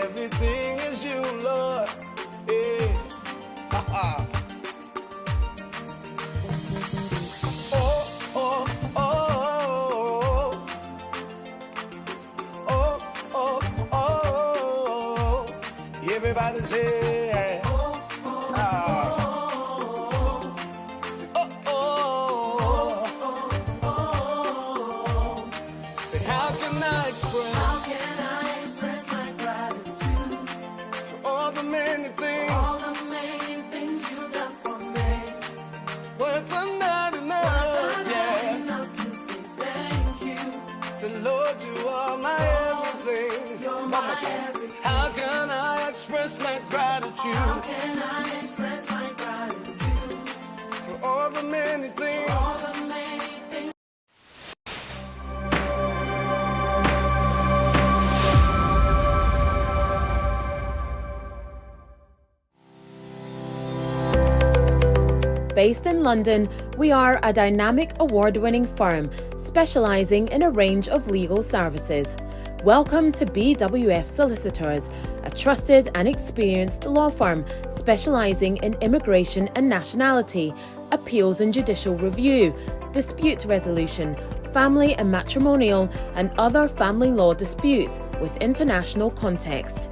everything is you, Lord. Yeah. Ha-ha. Everybody say, say, how can I express my gratitude for all the many things you've done for me? Words are not enough, enough to say thank you. Say, Lord, you are my everything. You're my everything. How can I express my gratitude? How can I express my gratitude for all the many things? All the many things. Based in London, we are a dynamic award-winning firm specialising in a range of legal services. Welcome to BWF Solicitors, a trusted and experienced law firm specialising in immigration and nationality, appeals and judicial review, dispute resolution, family and matrimonial, and other family law disputes with international context.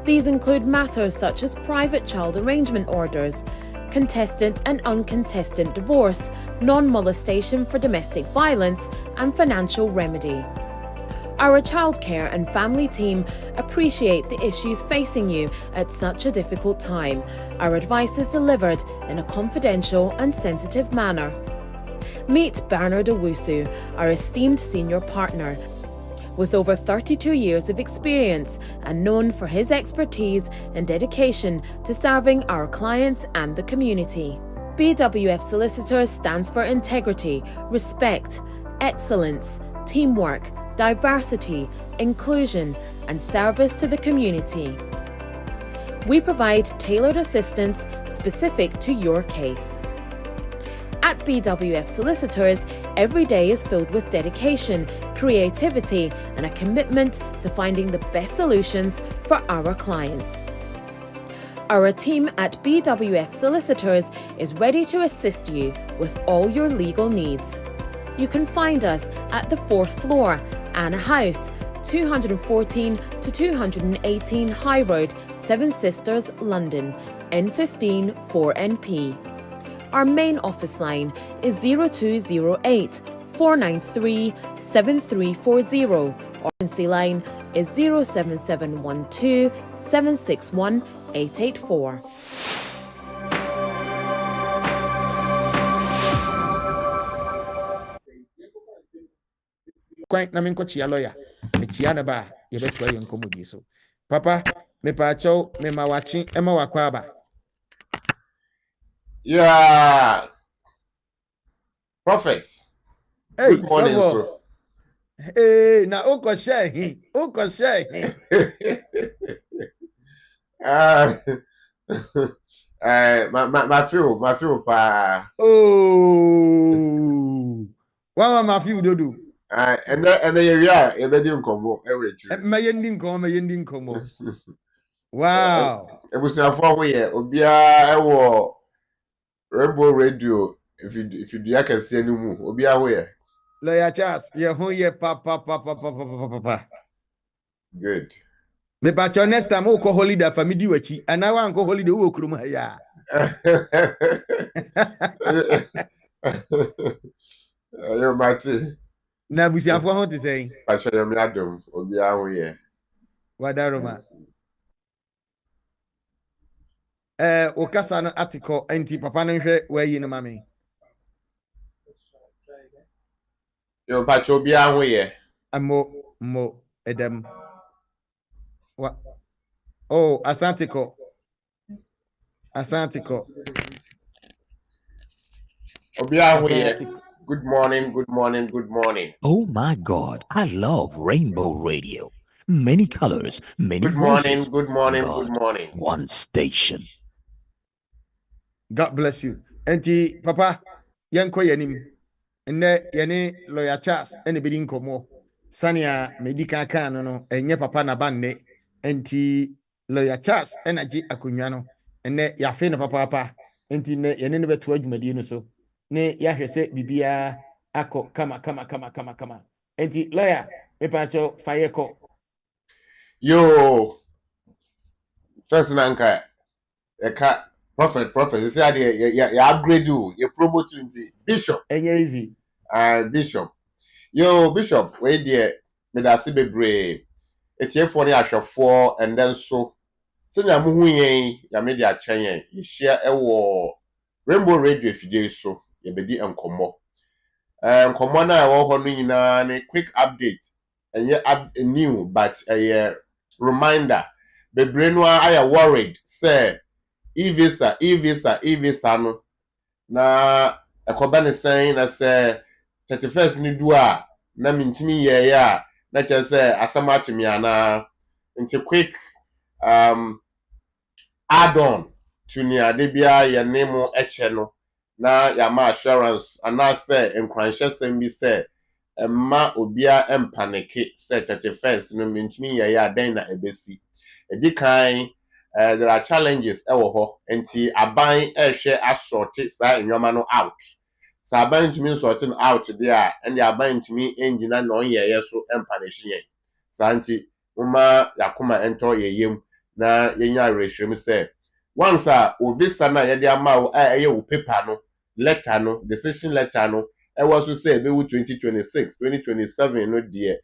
These include matters such as private child arrangement orders, contestant and uncontested divorce, non-molestation for domestic violence, and financial remedy. Our childcare and family team appreciate the issues facing you at such a difficult time. Our advice is delivered in a confidential and sensitive manner. Meet Bernard Owusu, our esteemed senior partner. With over 32 years of experience and known for his expertise and dedication to serving our clients and the community. BWF Solicitors stands for integrity, respect, excellence, teamwork, diversity, inclusion, and service to the community. We provide tailored assistance specific to your case. At BWF Solicitors, every day is filled with dedication, creativity, and a commitment to finding the best solutions for our clients. Our team at BWF Solicitors is ready to assist you with all your legal needs. You can find us at the 4th floor, Anna House, 214 to 218 High Road, Seven Sisters, London, N15 4NP. Our main office line is 0208 493 7340. Our agency line is 07712 761 884. Quite na minko chia lawyer. Me chia na ba ye betwa ye nkomodi so. Papa, me pa chow me ma wachi ema wakwa ba. Yeah. Prophet. Hey, good morning, so hey, na uko share. My feel pa. Oh. Wa ma fi udodo. And then yeah, e be di nkomo e we chi. Ma yendi nkomo. Wow. Ebusuafo ho ye obia e wo Rainbow Radio if you do akase animu obia ho ye. Lawyer Charles, ye ho ye pa. Good. Me pa cho next time uko holiday family wachi. Ana wa nko holiday wo kurum ha ya. Yo Mati. Na busiafo ho te say. Pa sha yam yadom obia ho ye. Wadaroma. Okasa no article anti papa no hwe wa yi no mame. Yo pa cho obia ho ye. Mo edem. What? Oh, Asantiko. Obia ho ye. Good morning. Oh my God, I love Rainbow Radio. Many colors, many voices. Good morning. One station. God bless you. Enti papa, yanko yanim. Enne yane Lawyer Charles ene bidi nkomo. Sania medika kan no enye papa na banne. enti lawyer Charles energy akonwa no ene ya fe no papa enti ne yene ne beto adwumadi no so ne ya hwese bibia akọ kama enti lawyer me pa cho fire ko Yo, first nanka eka prophet say ya upgrade you, you promote you bishop. enye easy Bishop. Yo, Bishop, wait there. Me da se bebre. Etiefo ne ahwefo and then so. Se na mu hu yen ya me dia twen yen. Ye share ewo Rainbow Radio fidie so. Ye bedi enkomo. Enkomo na ewo ho no nyina ne quick update. Enye new but a reminder. Bebre no aya worried say e-visa no na ekoba ne sen na say 31st ni du a na mintimi ye ya na che say asama atumi ana nti quick add on to ni ade bia ye nemo eche no na ya ma assurance ana say enkranhye sem bi say emma obia empanike say 31st no mintimi ye ya den na ebesi edikan there are challenges ewo ho nti aban ehwe assorted sa enwama no out sa aban ntumi sort out there and the aban ntumi engine na onye ye so empanehye yen sa nti uma yakoma ento yeyem na yenya rehwem say once o visa na ye de ama wo eye wo paper no letter no decision letter no e was so say be 2026 2027 no there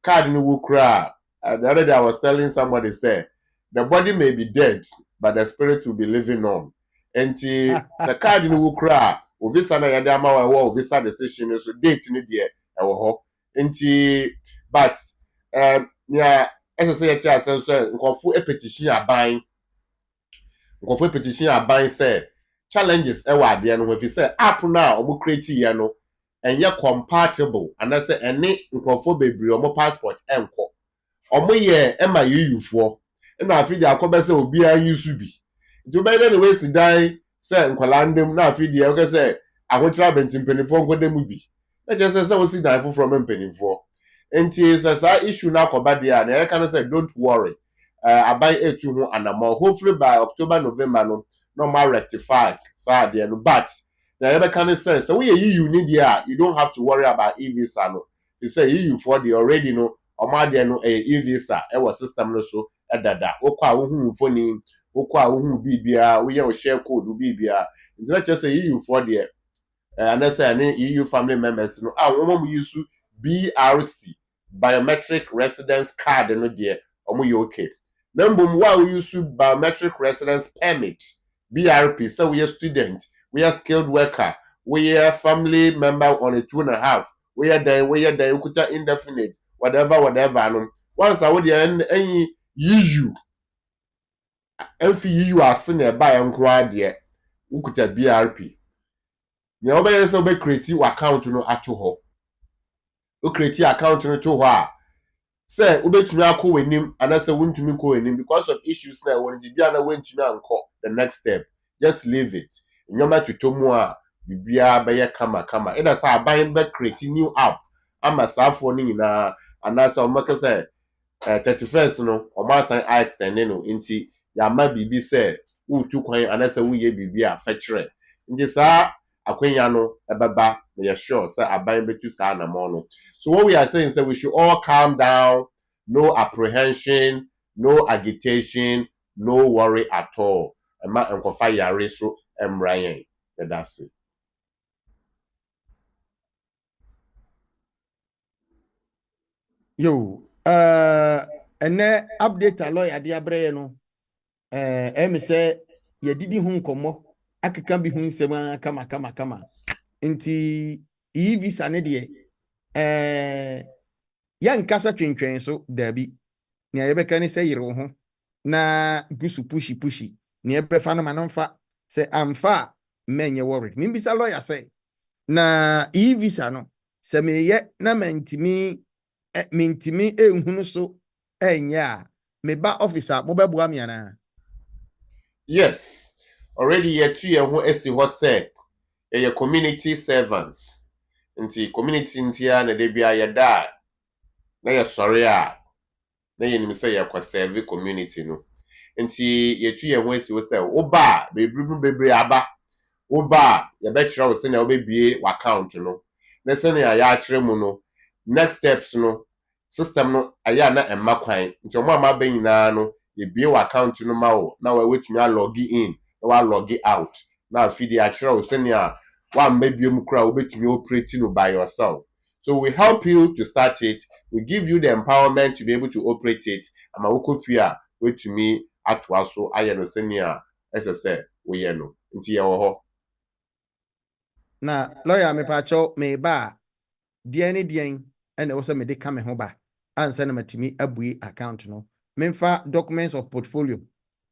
card no wo kra. The other day I was telling somebody say the body may be dead but the spirit will be living on. Enti the card no wo kra o visa na ye de ama wo visa decision so date no there e wo ho. Enti but nya say yet asen so nkofo petition aban say challenges e wa de no fi say app na omo create ye no enye compatible and say ene nkofo bebre omo passport enko omo ye e ma yeyufo na afi de akobe say obi anyusu bi nti be dey we si dan say nkwala ndem na afi de o say ahochira bentimpenifo nkodem bi na je say o si dan from mpenifo nti say issue na akoba de a na e kan say don't worry abai etu ho anamo hopefully by October November no ma rectify sa de no but na you can say so we you need there you don't have to worry about e-visa no you say you for the already no oma de no e-visa e was system no so edada okwa wo hu phone okwa wo hu bibia wo ye o share code bibia nti just say you for the and I say any EU family members no wo mo use BRC biometric residence card no there omo you okay. Number one, we use biometric residence permit, BRP. So we are student, we are skilled worker, we are family member on a 2.5. We are there, ukuta indefinite, whatever. No. Once I would any EU, EU are senior by and there, ukuta BRP. Now, by so be create account no at ho. You create account no to ho. Say ubetumi akọ wenim anase wuntumi kọ wenim because of issues na won bia na wentumi anko the next step just leave it nyoma tutomu a bibia be ye kama ida say aban be create new app ama safo ni nyina anase o maka say 31st no o ma san extend no nti ya ma bibi say utu kwan anase wuye bibia fetchre nti sa akwenya no ebeba we are sure say aban betu sa na mo no. So what we are saying is that we should all calm down, no apprehension, no agitation, no worry at all. Emma enkofa yare so emrayen. That's it. yo ene update a lawyer de abrɛ no me say ye didi hu nkomo akeka bi hu nsɛm kama nti e-visa ne de yankasa twentwen so dabi ne yɛbɛka ne sɛ yere wo ho na gusu pushi ne yɛbɛfa no manamfa sɛ amfa menye worried nimbisa lawyer sɛ na e-visa no sɛ meyɛ na mentimi ehunu so enye a meba officer mo bɛboa me ana. Yes, already ye tu ye ho esi ho say ye community servants. Nti community ntia na de bia ye da na ye sori a na yenim say ye serve community no nti yetu ye ho asi wo say wo ba bebre aba wo ba ye be kire wo say na wo bebie account no na say na ya kire mu no next steps no system no aya na emma kwan nti omo ama ba nyina no ye bie account no ma wo na we wetumi log in na wa log out na afidi a kire wo say na wa mbebie kura wo betumi operate no by yourself. So we help you to start it. We give you the empowerment to be able to operate it. Ama wokofia wetumi atwa so aye no senia ese we ye no. Nti ye wo ho. Na lawyer me pacho me ba deɛ ne deɛn ɛna ɛwɔ sɛ mede ka me ho ba ansa na matumi abue account no memfa documents of portfolio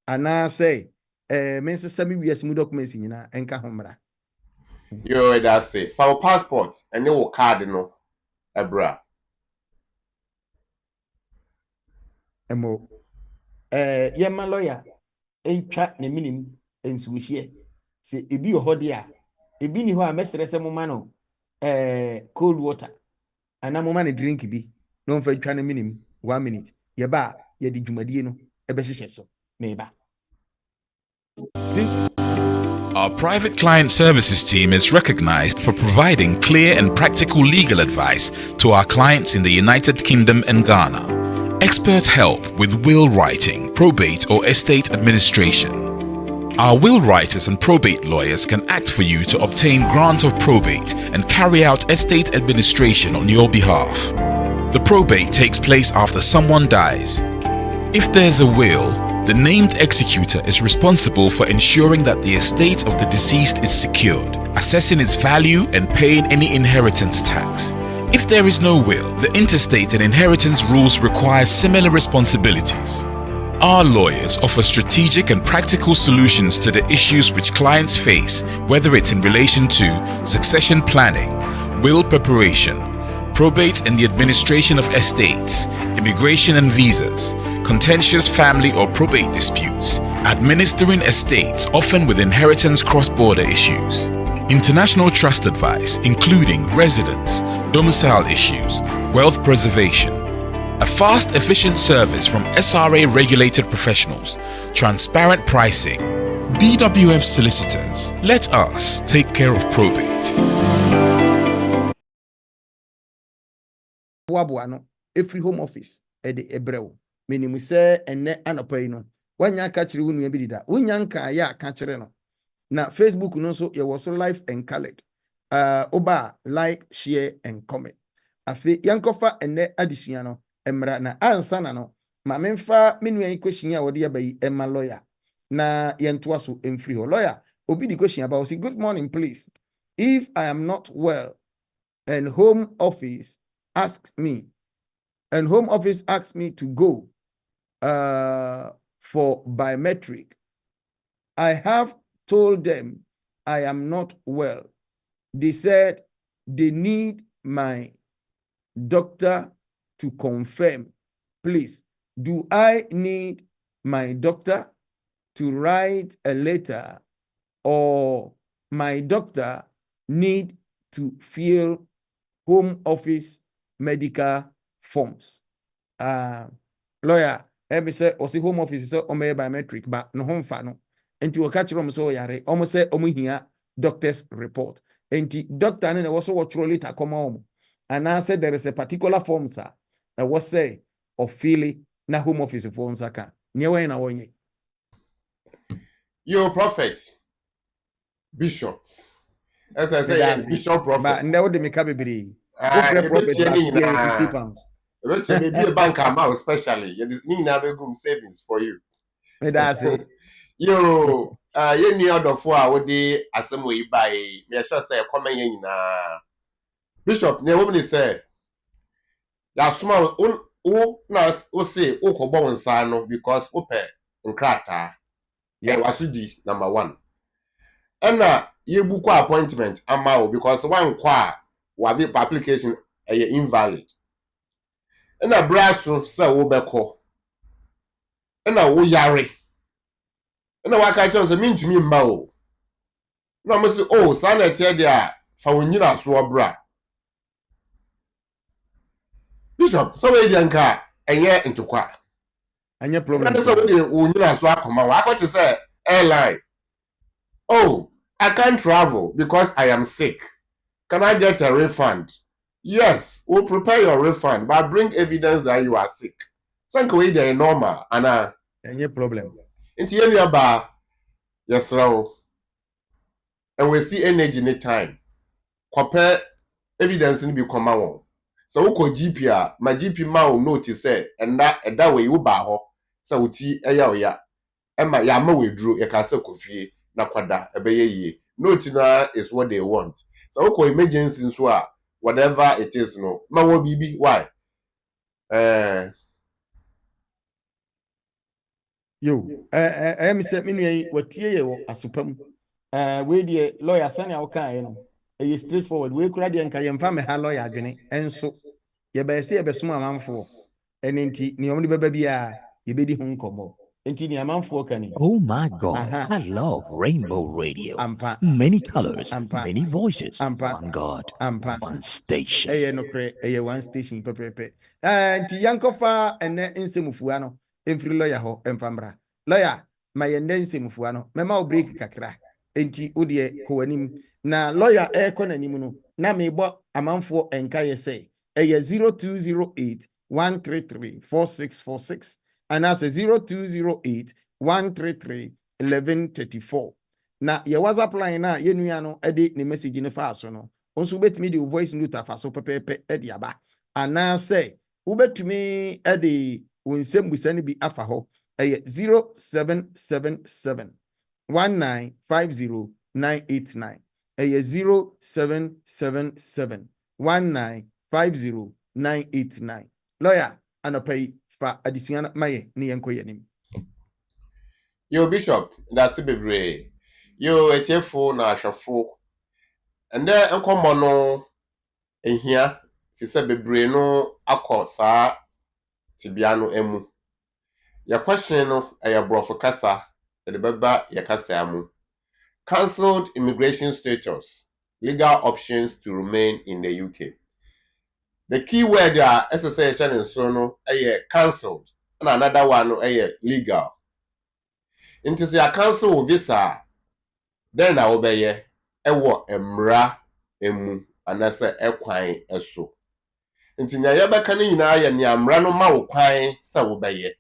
anaasɛ mensesa me wiase mu documents nyinaa ɛnka ho mmara. Yo, that's it. For our passport and your card no ebra. Emo yɛma lawyer ɛntwa ne minim nsuohyɛ sɛ ebi wɔ hɔ de a ebi ni hɔ a mɛsrɛ sɛ moma no cold water ana moma ne drink bi na ɔmfa twa ne minim 1 minute yɛba a yɛde dwumadie no ɛbɛhyehyɛ so meba. Our private client services team is recognized for providing clear and practical legal advice to our clients in the United Kingdom and Ghana. Expert help with will writing, probate, or estate administration. Our will writers and probate lawyers can act for you to obtain grant of probate and carry out estate administration on your behalf. The probate takes place after someone dies. If there's a will, the named executor is responsible for ensuring that the estate of the deceased is secured, assessing its value and paying any inheritance tax. If there is no will, the intestate and inheritance rules require similar responsibilities. Our lawyers offer strategic and practical solutions to the issues which clients face, whether it's in relation to succession planning, will preparation, probate and the administration of estates, immigration and visas, contentious family or probate disputes, administering estates often with inheritance cross-border issues, international trust advice including residence, domicile issues, wealth preservation, a fast, efficient service from SRA-regulated professionals, transparent pricing. BWF Solicitors. Let us take care of probate. Boaboa no every home office ede ebrewo menimu se enne anopai no wanya ka kire wonu bi dida wonya nka ya ka kire no na Facebook no so ye was so live and colored oba like share and comment afi yankofa enne adisua no emra na ansa na no ma memfa menu yan question a wode abayi emma lawyer na yentoa so emfiri ho lawyer obi di question about say good morning please, if I am not well and home office asks me to go for biometric. I have told them I am not well. They said they need my doctor to confirm. Please, do I need my doctor to write a letter, or my doctor need to fill home office medical forms? Lawyer, every say or see home office so on biometric, but no home fano. Enti wo catch rom so yare. Omo say omo hia doctor's report. Enti doctor ne was what later come home. And I said there is a particular form sir. That was say of feeling na home office forms aka. Nyewe na wonye. Your prophet, bishop. As I say, yes, bishop prophet. But never de make bibiri. Prophet, £50. Maybe a bank amount, especially. You need savings for you. That's it. Yo, you need other 4 hours day as some way by me. I shall say, come in. Bishop, ne woman say, ya small, say, Oko Sano, because open and crata. Yeah, wasudi number 1. And you book appointment amount because one was the application invalid. And a brasso say Obeko. And a yari. And a waka just mean to me mao. No, Mr. Oh, son, I tell ya, for when you are so bra. Bishop, so we didn't car. ɛnyɛ ntokwa Anya problem. So we unyina so akoma wa akɔte say airline. Oh, I can't travel because I am sick. Can I get a refund? Yes, we'll prepare your refund, but bring evidence that you are sick. Sank away there normal, and Anya problem. Inti yenya ba yesrawo. And we see energy in time. Compare evidence in be come on. So we call GP my GP ma will notice say and that way you ba ho. So uti eya Emma ya ma withdraw ya ka se kofie na kwada ebeye yie. Note na is what they want. So we call emergency nso a whatever it is no. Ma wo bibi why? Yo, me say me nua watie ye wo asopam. We die lawyer sani awka no. E straightforward. We kura de nka yemfa me ha lawyer adwene. Enso ye be se ye be suma amanfo. Enti ni omni beba bia ye bedi ho nkomo. Enti ni amanfo kani. Oh my God, I love Rainbow Radio. Ampa. Many colors, Ampa. many voices. Ampa. One God, Ampa. one station. Eye no kre, eye one station pepepe. Enti yankofa ene nsemufua no. Emfiri lawyer ho emfambra. Lawyer, ma yende nsemufua no. Mema o break kakra. Enti odie ko anim. Na lawyer ko nanim no. Na mebo amanfo enka ye say. Eye 0208 133 4646. And that's 0208 133 1134. Na ye WhatsApp line na ye nua no ede ne message ne fa so no. Onso betumi de voice note afa so pepepe ede aba. Ana say ubetumi ede wonsem busa ne bi afa ho. 0777 1950989. 0777 1950989. Lawyer anopai fa adisuana maye ni yenko yenim. Yo Bishop, that's bebre. Yo etiefo na ahwefo. And then enkomo no ehia fi se bebre no akọ saa tibia no emu. Ya question no ya brofo kasa, de beba ya kasa amu. Cancelled immigration status, legal options to remain in the UK. The key word there SSA and so no cancelled, and another one no legal. Into say a cancel visa, then I obey ewo emra emu anase ekwan eso. Into nya yebeka ni nyina ye ni amra no ma wo kwan se wo beye.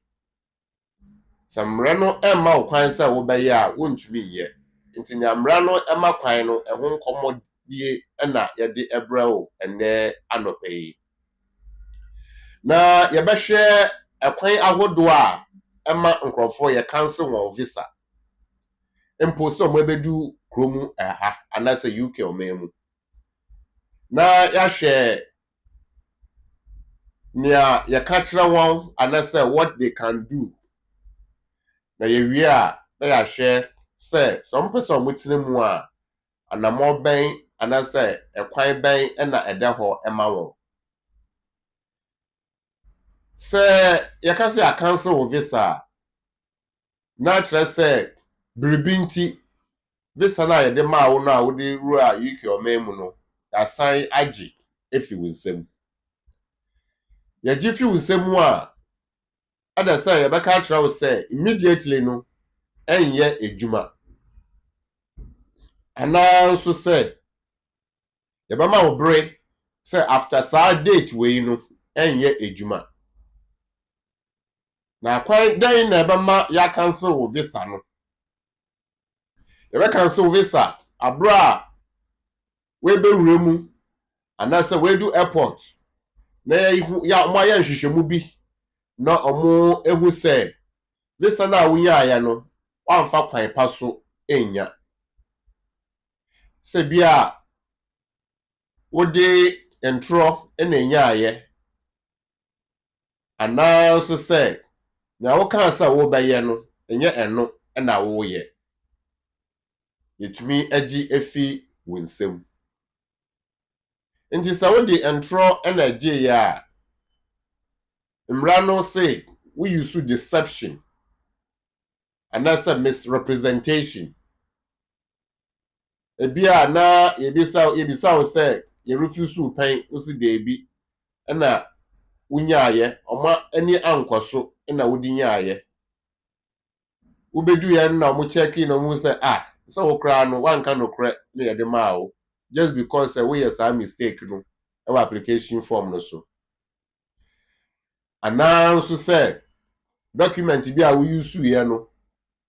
Samra no ma wo kwan se wo beye a wontumi ye. Into nya amra no ma kwan no ehun komodie na ye de ebra wo ene anope. Na yebehwe ekwan ahodo a ema nkrofo ye cancel won visa. Mpo so mo bedu kromu aha anase UK o memu. Na ya hwe nia ye ka kire won anase what they can do. Na ye wi a na ya hwe say some person mutine mu a anamo ben anase ekwan ben na ede ho ema won. Say ye ka say a cancel visa. Na kire say biribinti visa na ye de ma wo na wo de ru a UK o memu no asan agi efi winsem. Ye gi fi winsem a ada say ye beka kira wo say immediately no enye ejuma. Ana so say ye ba ma wo bre say after sa date we no enye ejuma. Na kwan dan na ba ma ya cancel wo visa no. Ye be cancel visa abra we be wuremu anase we do airport na ya mo ya nhwehwemu bi na omo ehu se visa na wunya aya no wamfa kwan pa so enya se bia wode entro na enya aye ana so se na wo kan sa wo beye no enye eno na wo ye yetumi agi efi winsem. Nti sa wodi entro na agi ya mra no say we use deception and that's a misrepresentation. Ebia na yebisa wo say you refuse to pay usi debi na wunyaye oma ani ankoso na wodi nyaye ubedu ya na omo check in omo say so wo kra no wan kan no kra na ye de ma o just because we yes a mistake no our application form no so announce say document bi a we use ye no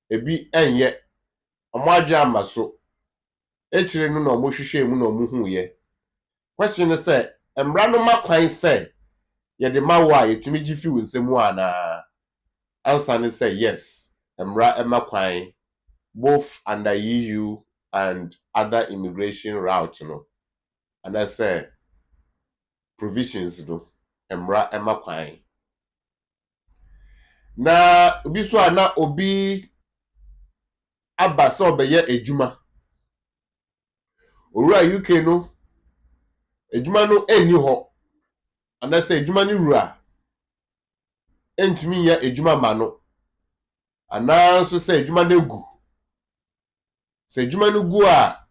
ebi enye omo adwa amaso echire no na omo hwehwe mu na omo hu ye question say embra no makwan say ye de ma wa yetumi gifi wo nsemu ana answer ne say yes embra emakwan both under EU and other immigration route no and I say provisions no embra emakwan na obi so ana obi abasa obeye ejuma owura UK no ejuma no eni ho and I say ejuma ni rura entumi ya ejuma ma no ana so say ejuma na egu say ejuma no gu a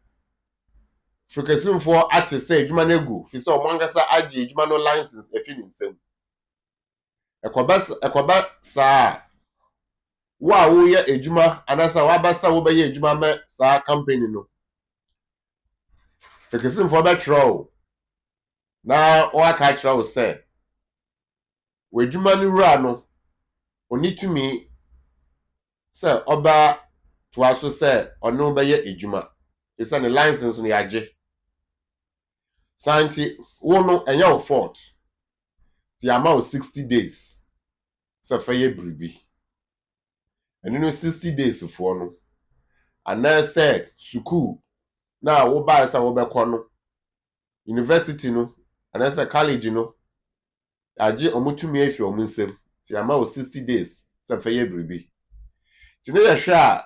Frikasimfo ate say ejuma na egu fi say omangasa age ejuma no license efi ni nsem ekoba sa wa wo ye ejuma anasa wa basa wo be ye ejuma me sa company no Frikasimfo be tro na o aka tro say we ejuma ni wura no onitumi say oba to aso say ono be ye ejuma isa ne license no yaje santi wo no enye wo fault ti ama o 60 days say faye bribi enu no 60 days fo no ana say school na wo ba say wo be kɔ no university no ana say college no aje omutumi afi omunsem ti ama o 60 days say faye bribi ti ne yehwe a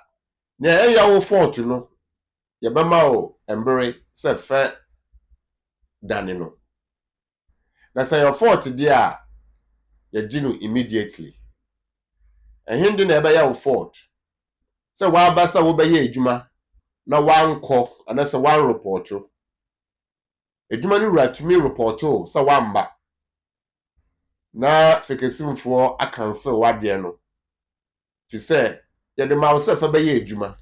ne eya wo fault no ye be ma o embre say fa dane no na say your fault dia ye ginu immediately ehinde na ebe ya wo fault say wa basa wo be ye ejuma na wankɔ anase wan reporto ejuma ni wura tumi reporto say wamba na Frikasimfo acancel wade no fi say ye de ma wo say fa be ye ejuma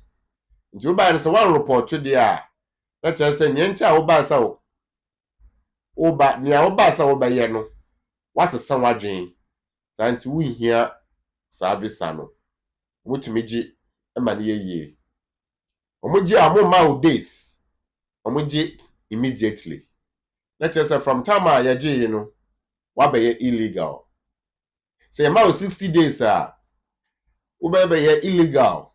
nti wo ba ne say wan reporto de a na tell say nyentia wo ba say wo ba ne a wo ba say wo be ye no wasesa wadwen santi wo hia service no mutumi gi ema ne yeye omugi amoma o days omugi immediately let's say from time a yaje no wa be illegal say ma o 60 days wo be illegal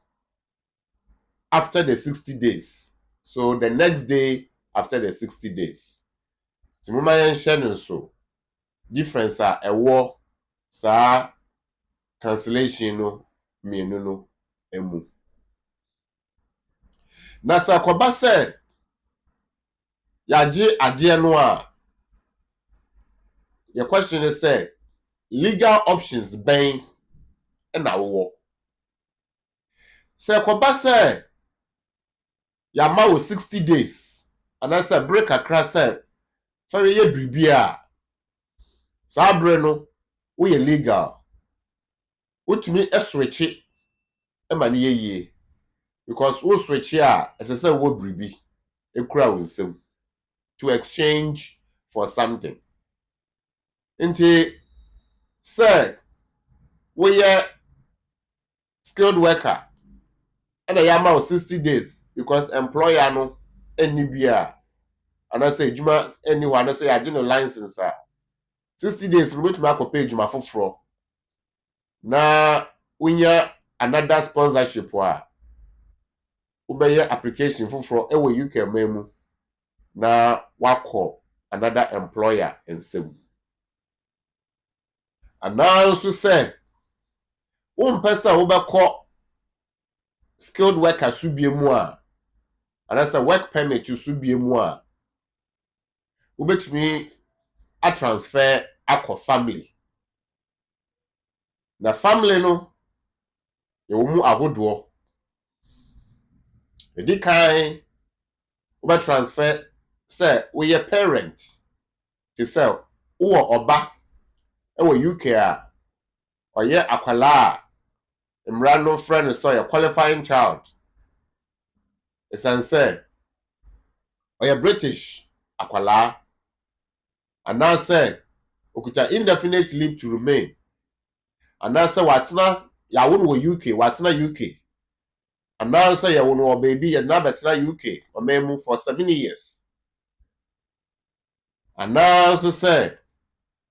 after the 60 days so the next day after the 60 days timuma yen hye so difference ewo sa cancellation no mienu no emu na sa koba say yaje ade no a your question is say legal options ben na wo say koba say ya ma wo 60 days and I say break akra say fa ye bribi a sa bre no wo ye legal utumi switch ema ne yeye because wo switch a ese say wo bribi ekura wo nsem to exchange for something nti say wo ye skilled worker and ya ma 60 days because employer no any bia and I say juma anyone I say I no license 60 days we to akọ pay juma foforo na unya another sponsorship wa ubeye application foforo e we UK memu na wakọ another employer ensem announce say umpesa ubekọ skilled worker subiemu a and I say work permit to subiemu a ubetumi a transfer akọ family na family no ye wo mu ahodo edi kan ube transfer say we ye parent to say wo oba UK a oye akwala Imran friend so a qualifying child. It's say oye British akwala and now say okuta indefinite leave to remain. And now say watna ya won wo UK watna UK. And now say ya won wo baby and now betna UK or memu for 7 years. And now say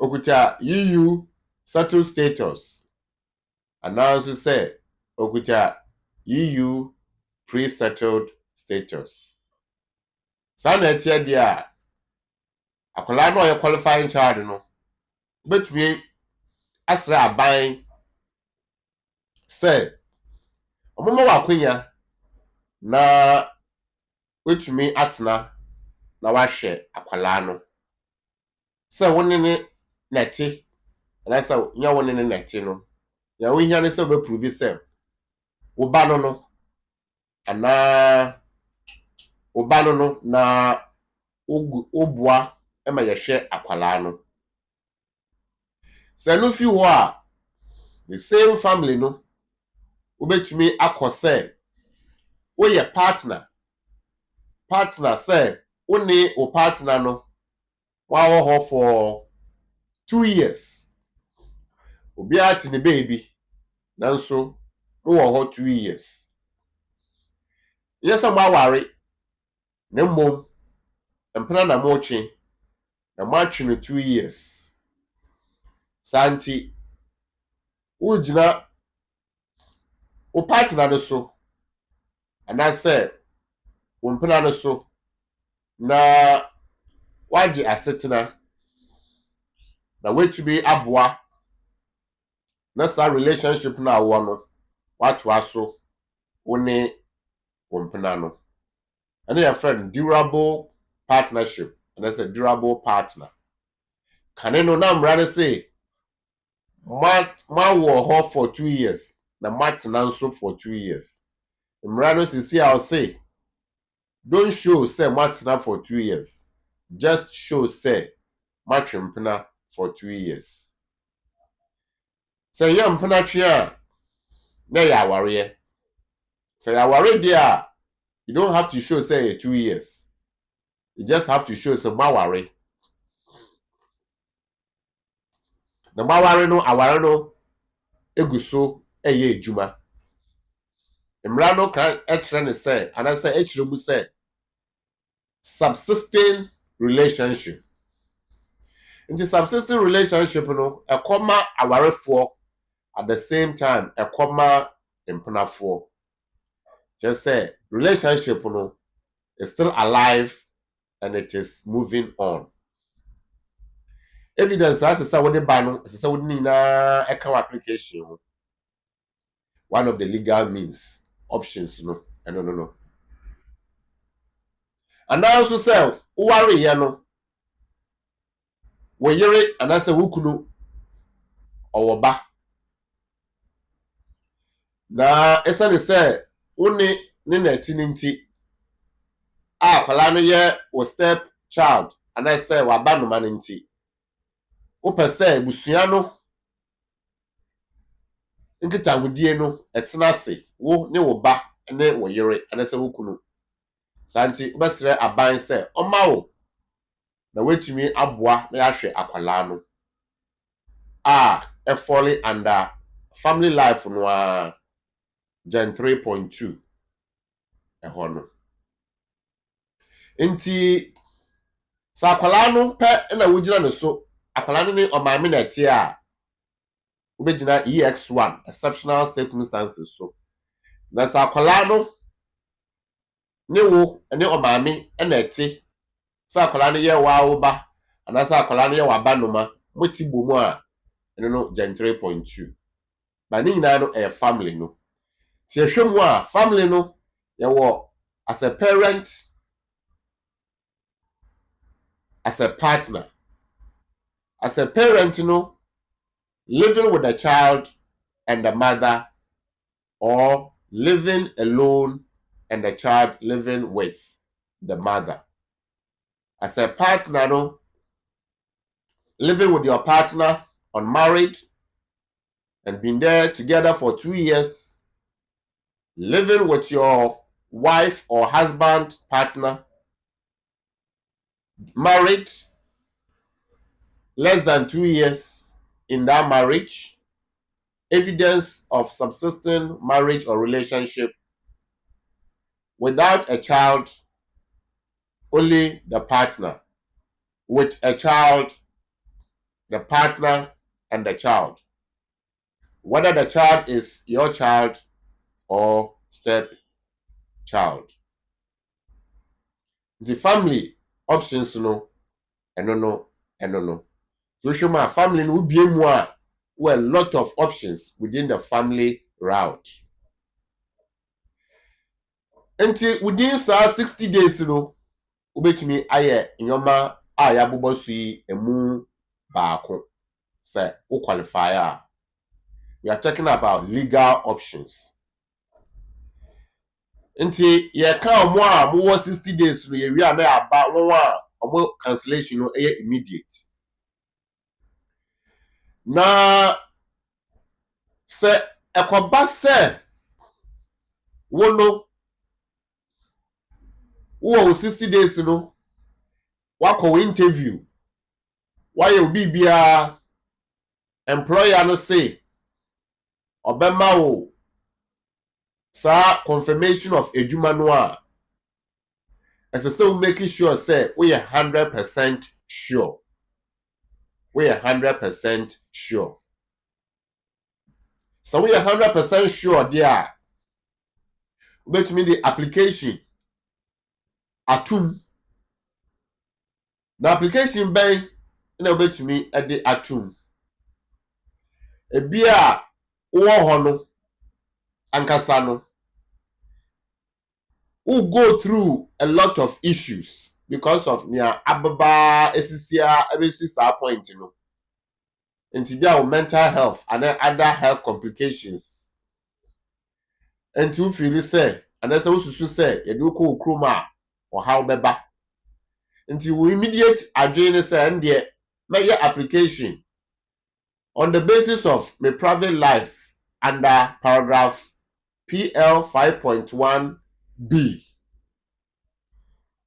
okuta EU settled status. And now say okuta EU pre-settled status. Sana etia dia akola no ye qualifying child no betumi asra aban say omomo wakonya na wetumi atena na wahwe akola no say wonene neti na say nya wonene neti no ya wohia ne say be prove say wo ba no ana obano no na obua ema yehwe akwala no se no fi ho a the same family no obetumi akose wo ye partner say woni o partner no wa wo ho for 2 years obi ati ne baby nanso wo ho 2 years yes am aware ne mom empena na mochi na match no 2 years santi ujina o partner no so and I say empena no so na waji asetina na wetubi aboa na sa relationship na wo no watu aso woni empena no and your friend durable partnership and that's a durable partner. Can you know now rather say ma wo ho for 2 years na mat nanso for 2 years. Mrano sisi I'll say don't show say mat na for 2 years. Just show say mat mpena for 2 years. Say ya mpena twa na ya ware. Say ya ware dia you don't have to show say 2 years. You just have to show some mawari. The mawari no aware no eguso eye ejuma. Emra no kan etre ne say and I say etre mu say subsisting relationship. In the subsisting relationship no e koma awarefo at the same time e koma empenafo. Just say relationship no is still alive and it is moving on. Evidence that is what the ban is what na account application. One of the legal means options no. No. And I also say worry ya no. We yere and I say wukunu or ba. Na esa say uni ni na tininti kwala no ye wo step child and I say wa ba no maninti. Ope say busua no nkita wudie no etena se wo ne wo ba ne wo yere and say wukunu santi obesre aban say oma wo na wetumi aboa na yahwe akwala no e fall under family life no gen 3.2 ho no enti sa akwala no pe na wugina no so akwala no ni omame na tie a ubegina EX1 exceptional circumstances so na sa akwala no ne wo ne omame na tie sa akwala no ye wa wo ba ana sa akwala no ye wa ba no ma moti bomu a no gen 3.2 ba ni nyina no family no ti ehwemu a family no ye wo as a parent, as a partner, as a parent, living with the child and the mother, or living alone and the child living with the mother. As a partner, living with your partner unmarried and been there together for 2 years, living with your wife or husband, partner, married less than 2 years in that marriage, evidence of subsisting marriage or relationship without a child, only the partner, with a child, the partner and the child, whether the child is your child or step child. The family options no, no. So show my family no be more. Well, a lot of options within the family route. Until within 60 days, ubetumi aye nyoma a yabobo sui emu baako say o qualifier. We are talking about legal options. Until ye ka omo a mo 60 days no ye wi na aba won a omo cancellation no immediate. Na se ekoba se wono wo 60 days no wako interview why obi bia employer no say obema wo sa confirmation of edwuma no a as I say we making sure say we are 100% sure. We are 100% sure. So we are 100% sure there. Which mean the application atum. The application by na wait me at the atum. E bia wo hono ankasano. Who go through a lot of issues because of near ababa esisia ebesi sa point no. Nti bia wo mental health and other health complications. And to feel say and that's also say you do ko kroma or how beba. Until we immediate adjourn say and there make your application on the basis of my private life under paragraph PL 5.1B.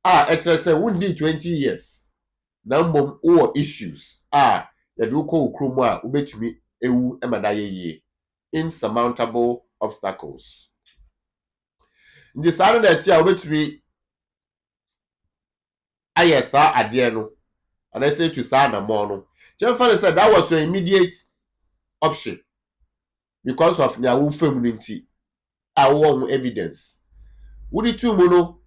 Actually say we need 20 years. Number or issues. You do ko kroma ubetumi ewu emadaye ye. Insurmountable obstacles. The side that you will be ayesa adie no and I say to sa na mo no. Jennifer said that was your immediate option because of their wo femininity. Our evidence. Would it too no?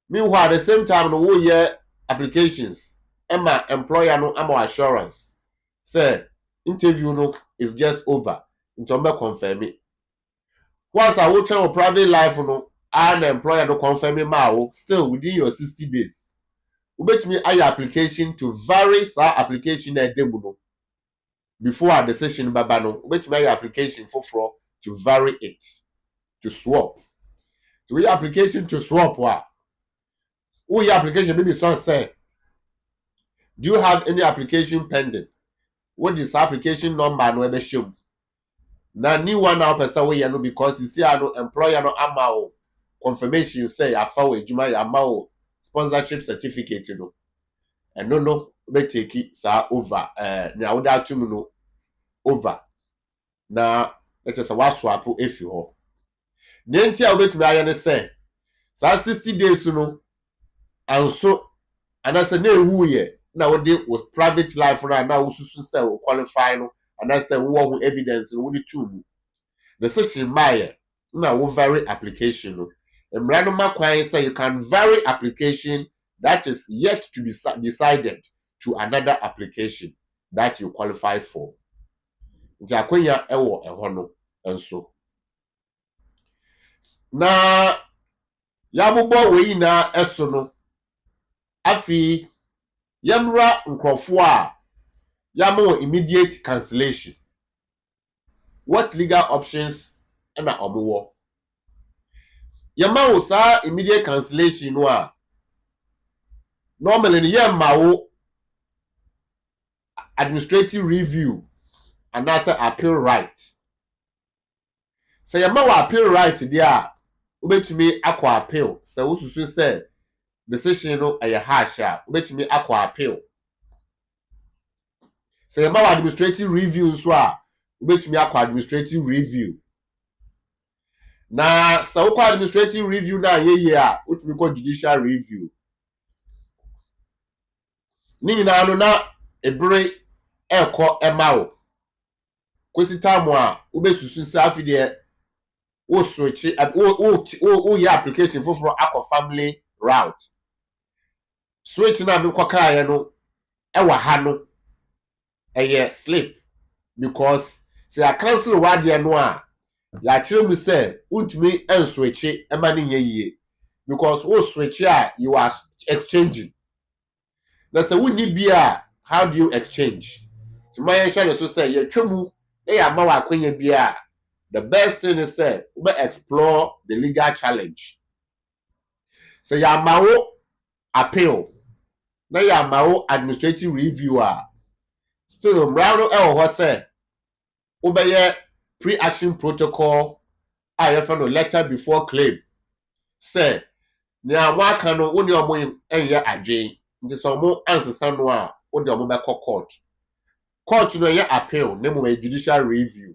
Meanwhile, at the same time, no wo year applications. Emma employer no amo assurance. Say interview no is just over. Into confirm it. Once I will tell private life no. An employer no confirm me still within your 60 days. You bet me your application to vary sa application na demuno before a decision baba no. You bet me your application for to vary it to swap. To your application to swap wa. Who your application maybe son say. Do you have any application pending? What is application number no ebe show? Na new one now person we no because you see no employer no ama confirmation say afawo ejuma ya ma sponsorship certificate no and no be take it sa over na woda atum no over na let us wa swap efi ho na ntia obetumi aye ne say sa 60 days no anso anase na ewu ye na wode was private life na wosusu say we qualify no anase wo evidence no wode tum the system buyer na wo vary application no. Emranoma say you can vary application that is yet to be decided to another application that you qualify for. Nti akwenya ewo eho no enso. Na yabobo we na eso no. Afi yamra nkrofo a yamo immediate cancellation. What legal options na omowo? Yama wo sa immediate cancellation no a normally yama wo administrative review and that's an appeal right. Say your man appeal right there. Ubet me aqua appeal. So who say decision no a harsh. Ubet me aqua appeal. Say your man administrative review so ubet me aqua administrative review. Na so administrative review na ye which we call judicial review. Ni na no na ebre eko ema o. Kwesi time a ubesusu se afide wo switch wo ya application for aqua family route. Switch na me kwaka ye no ewa ha no eye slip because say I cancel wade no a ya kire mu say untumi enswitch e ma ne yeye because wo switch a you are exchanging. Na say wonni bia how do you exchange? So my share so say ye twemu e ya ma wa kwanya bia the best thing is say we explore the legal challenge. Say ya ma wo appeal na ya ma wo administrative review a still mrano e ho say we pre-action protocol a you no letter before claim say nya wa kan no woni omo enye adwen nti so mo ansesa no a wo de omo be court no ye appeal na mo judicial review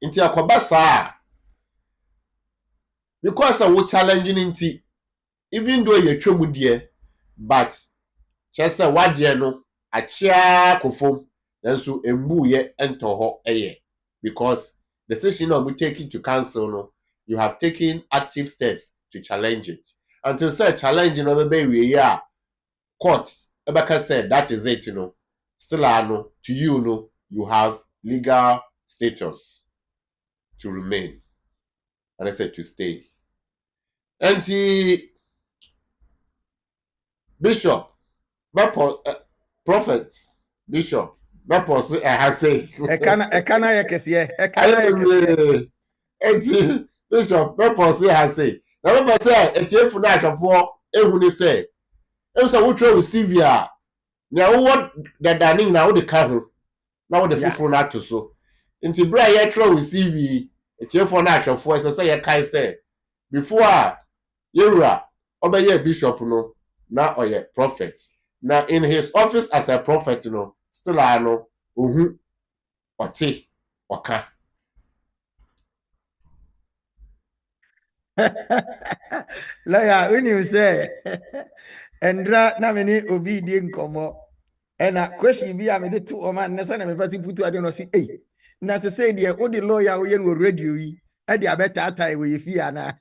nti akoba saa because we challenging nti even though ye twemu de but chese wade no achia kofom nanso embu ye ento ho eye because the decision we take it to council no you have taken active steps to challenge it until say challenge no be we ya court ebeka say that is it still no to you no you have legal status to remain and I said to stay. And Bishop prophet Bishop Mapos has say ekana yekese ekana enti Bishop Mapos has say na Mapos say etiefu na ahwefo ehu ni say enso wo twa receive a na wo dadaning na wo de ka ho na wo de foforo na to so enti bra ye twa receive etiefu na ahwefo ese say ye kai say before Yewura obeye bishop no na oye prophet na in his office as a prophet no still no ohu oti oka laya uni say endra na me ni obi di nkomo ena question bi a me de to o man na na me fasi putu ade no si na se say de o di lawyer wo ye no radio yi e de abeta atai we fi ana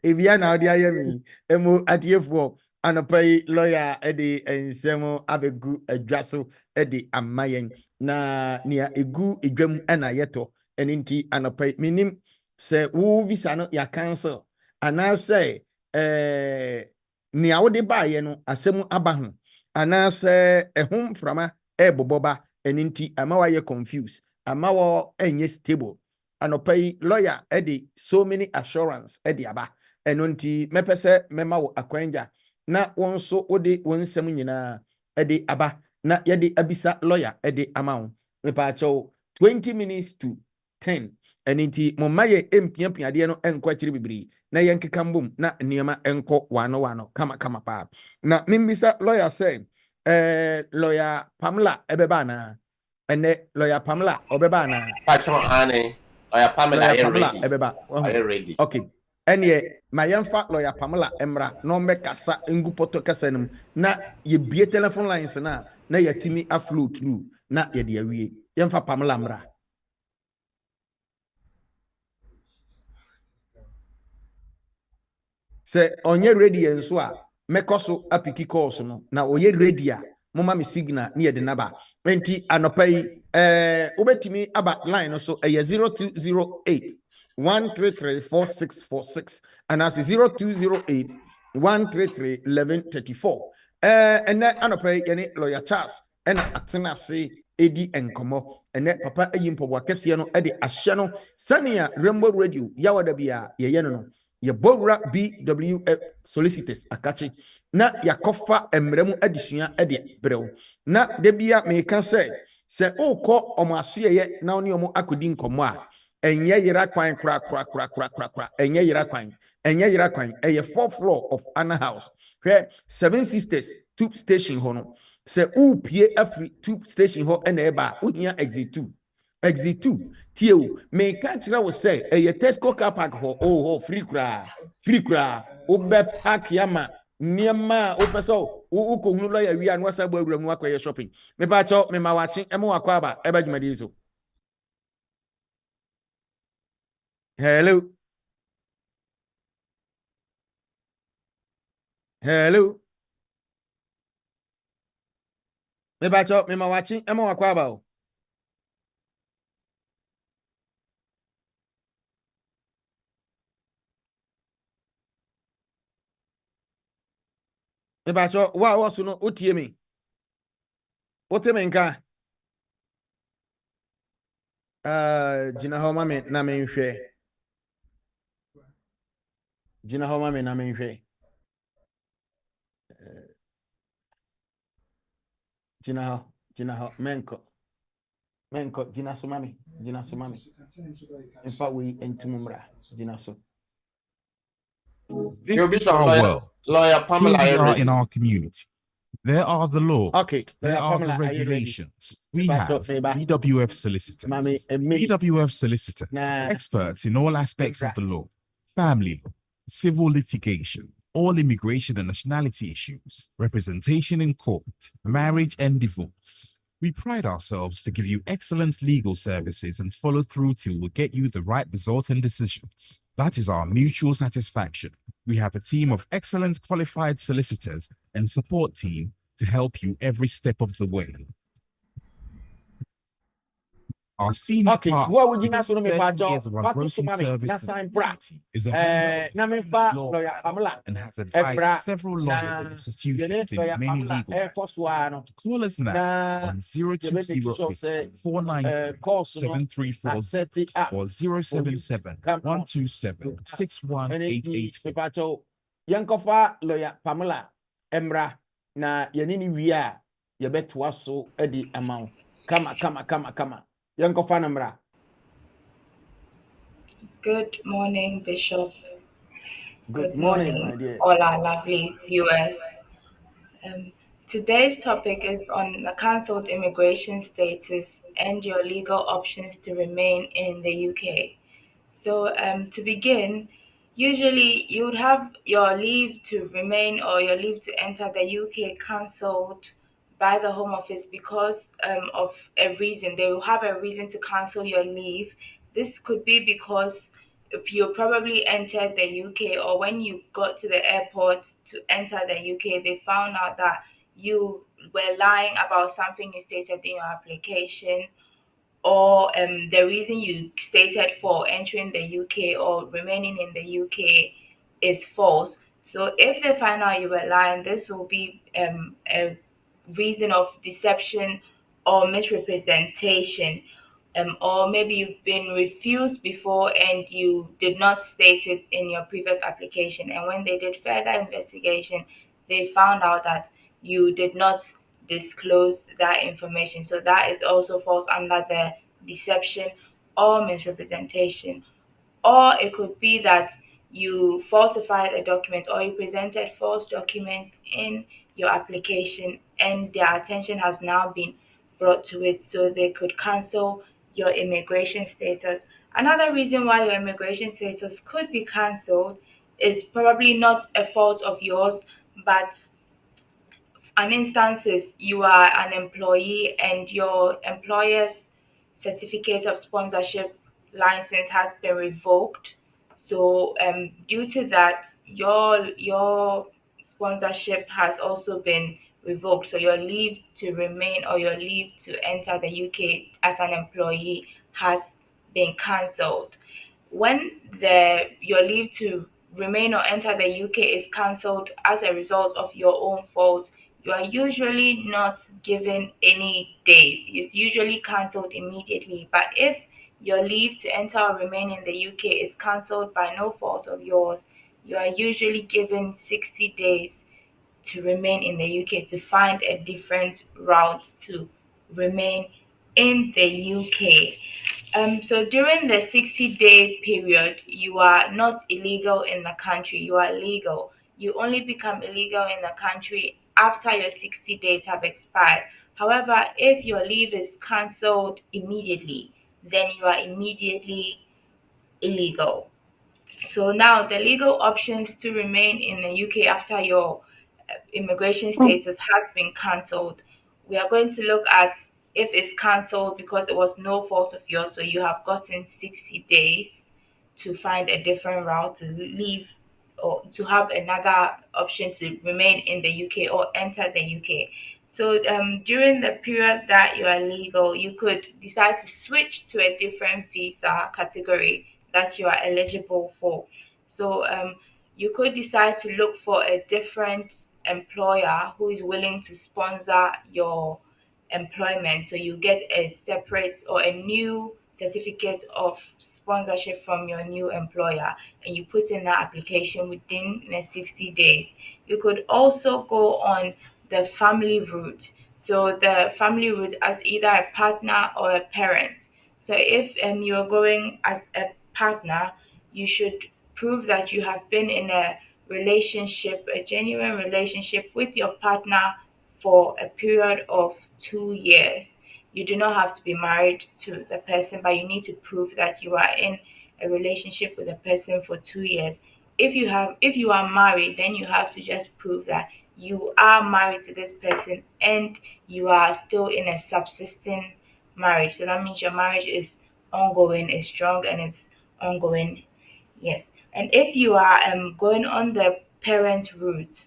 ebia na odi ayemi emu atiefo anapai lawyer edi ensemo abegu adwaso edi amayen na nia egu edwam na yeto eninti anapai minim se wo visa no ya cancel ana say nia wo de baaye no asemu aba ho ana se ehum frama eboboba eninti amawa ye confused amawo enye stable anopai lawyer edi so many assurance edi aba enonti mepese mema wo akwanja na wonso odi wonsem nyina edi aba na yedi abisa lawyer edi amount mepa cho 20 minutes to 10 enonti momaye empiapia de no enko akiri bibiri na yenkeka mbom na niema enko wano kama pa na mimbisa lawyer say lawyer Pamela ebeba na ene lawyer Pamela obeba na patron ane lawyer Pamela ebeba ready okay enye mayemfa lawyer Pamela emra no mekasa ngupoto kasanum na ye bie telephone lines na yatimi aflow through na ye de awie yemfa Pamela mra se onye ready enso a mekoso apiki calls no na oye ready a moma me signal na ye de naba enti anopai obetimi aba line so 0208 1334646 and as 0208 133 1134 ene anopai yani lawyer Charles ena atena se edi enkomo ene papa ayimpo wakese no ede ahye no sania Rainbow Radio yawada bia ye no ye bowra BWF Solicitors akachi na yakofa emremu adisua ede brew na debia me kan say sɛ wokɔ ɔmo asoɛyɛ na wo ne ɔmo akɔdi nkɔmmɔ a ɛnyɛ yera kwan kora ɛnyɛ yera kwan ɛyɛ 4th floor of Anna House hwɛ 7 Sisters tube station hɔ no sɛ wopie afiri tube station hɔ ɛna ɛba a wohia exit 2 tie o meka kyerɛ wo sɛ ɛyɛ Tesco car park hɔ free koraa wobɛ park yama nneɛma a wopɛ sɛ wokɔhunu lɔya wie a no wasa bɔ awuram no wakɔyɛ shopping mepakyɛw mema wakye ɛma wakɔ aba ɛba dwumadie so. Hello. Mepakyɛw mema wakye ɛma wakɔ aba o. Mepakyɛw wo a wɔso no wotie me wote me nka gyina hɔ ma me na menhwɛ gyina hɔ ma me na menhwɛ gyina hɔ menkɔ gyina so ma me mfa wei ntum mmra gyina so. This is our world. Lawyer Pamela, Here we are in our community. There are the laws. Okay. There are the regulations. We have BWF Solicitors. BWF Solicitors, experts in all aspects of the law, family law, civil litigation, all immigration and nationality issues, representation in court, marriage and divorce. We pride ourselves to give you excellent legal services and follow through till we get you the right result and decisions. That is our mutual satisfaction. We have a team of excellent qualified solicitors and support team to help you every step of the way. Our senior partner, what would you not with me 30 years of unbroken service to the community, is a member of law and has advised several lawyers and institutions in many legal matters. Call us now on 0208 493 7340 or 077 127 61884. Yankofa lawyer Pamela Embra na yanini wia yebetwa so edi amount kama Yankofa Nambra. Good morning, Bishop. Good morning, my dear. All our lovely viewers. Today's topic is on the cancelled immigration status and your legal options to remain in the UK. So to begin, usually you would have your leave to remain or your leave to enter the UK cancelled by the Home Office because of a reason. They will have a reason to cancel your leave. This could be because if you probably entered the UK or when you got to the airport to enter the UK, they found out that you were lying about something you stated in your application, or the reason you stated for entering the UK or remaining in the UK is false. So if they find out you were lying, this will be a reason of deception or misrepresentation. Or maybe you've been refused before and you did not state it in your previous application. And when they did further investigation, they found out that you did not disclose that information. So that is also falls under the deception or misrepresentation. Or it could be that you falsified a document or you presented false documents in your application and their attention has now been brought to it, so they could cancel your immigration status. Another reason why your immigration status could be cancelled is probably not a fault of yours, but an instance is you are an employee and your employer's certificate of sponsorship license has been revoked. So due to that, your sponsorship has also been revoked. So your leave to remain or your leave to enter the UK as an employee has been cancelled. When your leave to remain or enter the UK is cancelled as a result of your own fault, you are usually not given any days. It's usually cancelled immediately. But if your leave to enter or remain in the UK is cancelled by no fault of yours, you are usually given 60 days to remain in the UK to find a different route to remain in the UK. So during the 60-day period, you are not illegal in the country, you are legal. You only become illegal in the country after your 60 days have expired. However, if your leave is cancelled immediately, then you are immediately illegal. So now the legal options to remain in the UK after your immigration status has been cancelled. We are going to look at if it's cancelled because it was no fault of yours, so you have gotten 60 days to find a different route to leave or to have another option to remain in the UK or enter the UK. So during the period that you are legal, you could decide to switch to a different visa category that you are eligible for. So you could decide to look for a different employer who is willing to sponsor your employment. So you get a separate or a new certificate of sponsorship from your new employer and you put in that application within the 60 days. You could also go on the family route. So the family route as either a partner or a parent. So if you're going as a partner, you should prove that you have been in a relationship, a genuine relationship with your partner for a period of 2 years. You do not have to be married to the person, but you need to prove that you are in a relationship with the person for 2 years. If you are married, then you have to just prove that you are married to this person and you are still in a subsisting marriage. So that means your marriage is ongoing, is strong, and it's ongoing. Yes. And if you are going on the parent route,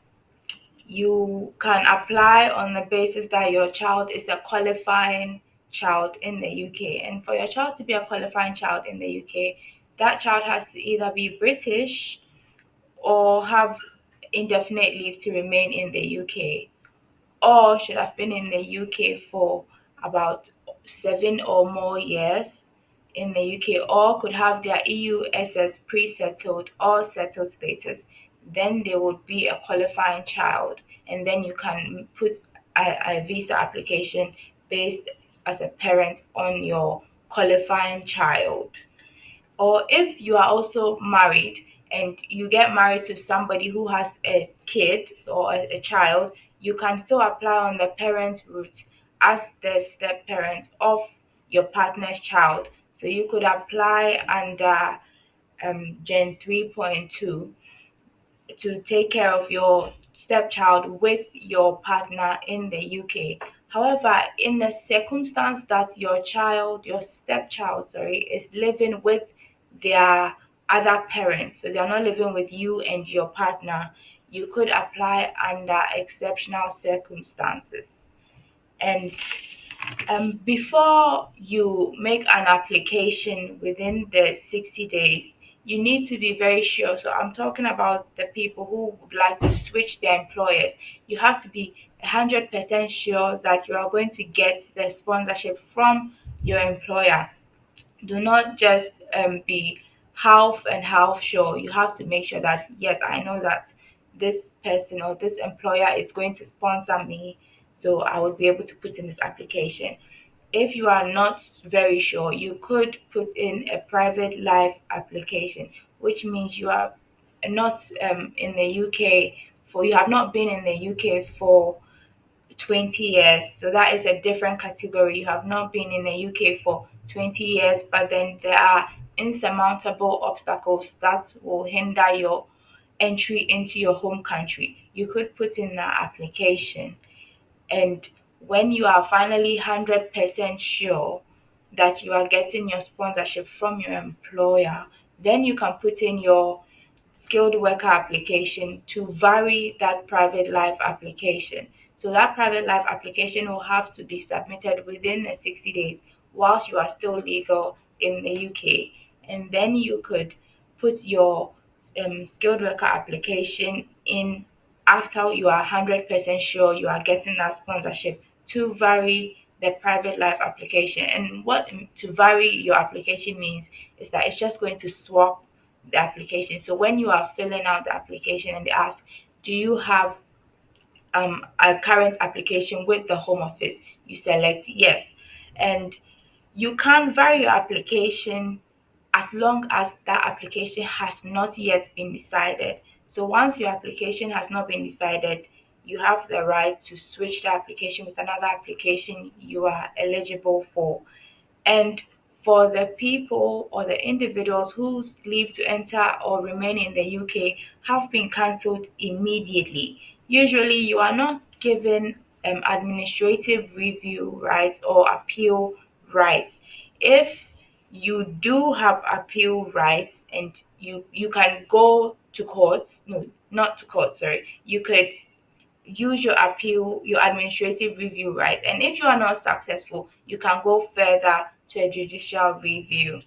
you can apply on the basis that your child is a qualifying child in the UK. And for your child to be a qualifying child in the UK, that child has to either be British or have indefinite leave to remain in the UK, or should have been in the UK for about 7 or more years in the UK, or could have their EUSS pre-settled or settled status, then they would be a qualifying child, and then you can put a visa application based as a parent on your qualifying child. Or if you are also married and you get married to somebody who has a kid or a child, you can still apply on the parent route as the step parent of your partner's child. So you could apply under Gen 3.2 to take care of your stepchild with your partner in the UK. However, in the circumstance that your child, your stepchild, sorry, is living with their other parents, so they're not living with you and your partner, you could apply under exceptional circumstances. And before you make an application within the 60 days, you need to be very sure. So I'm talking about the people who would like to switch their employers. You have to be 100% sure that you are going to get the sponsorship from your employer. Do not just be half and half sure. You have to make sure that, yes, I know that this person or this employer is going to sponsor me, so I will be able to put in this application. If you are not very sure, you could put in a private life application, which means you are not in the UK for you have not been in the UK for 20 years. So that is a different category. You have not been in the UK for 20 years, but then there are insurmountable obstacles that will hinder your entry into your home country. You could put in that application, and when you are finally 100% sure that you are getting your sponsorship from your employer, then you can put in your skilled worker application to vary that private life application. So that private life application will have to be submitted within the 60 days whilst you are still legal in the UK. And then you could put your skilled worker application in after you are 100% sure you are getting that sponsorship to vary the private life application. And what to vary your application means is that it's just going to swap the application. So when you are filling out the application and they ask, do you have a current application with the home office, you select yes. and you can't vary your application as long as that application has not yet been decided. So once your application has not been decided, you have the right to switch the application with another application you are eligible for. And for the people or the individuals whose leave to enter or remain in the UK have been cancelled immediately, usually you are not given administrative review rights or appeal rights. If you do have appeal rights and you can go to court, no, not to court, sorry, you could use your appeal, your administrative review rights. And if you are not successful, you can go further to a judicial review.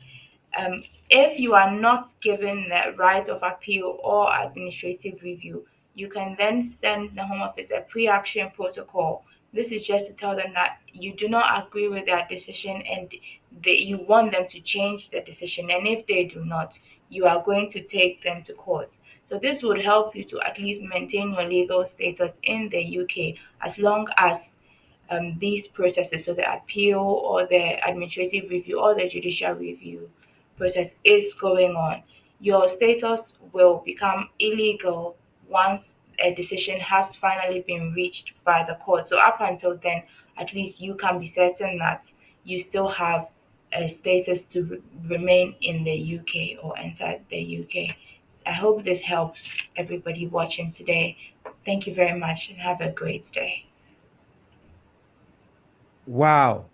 Um, if you are not given the right of appeal or administrative review, you can then send the Home Office a pre-action protocol. This is just to tell them that you do not agree with their decision and you want them to change the decision. And if they do not, you are going to take them to court. So this would help you to at least maintain your legal status in the UK as long as these processes, so the appeal or the administrative review or the judicial review process is going on. Your status will become illegal once a decision has finally been reached by the court. So up until then, at least you can be certain that you still have a status to remain in the UK or enter the UK. I hope this helps everybody watching today. Thank you very much and have a great day. Wow.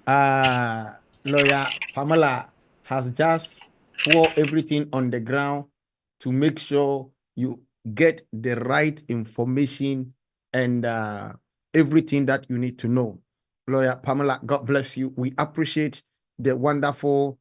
Lawyer Pamela has just poured everything on the ground to make sure you get the right information and everything that you need to know. Lawyer Pamela, God bless you. We appreciate the wonderful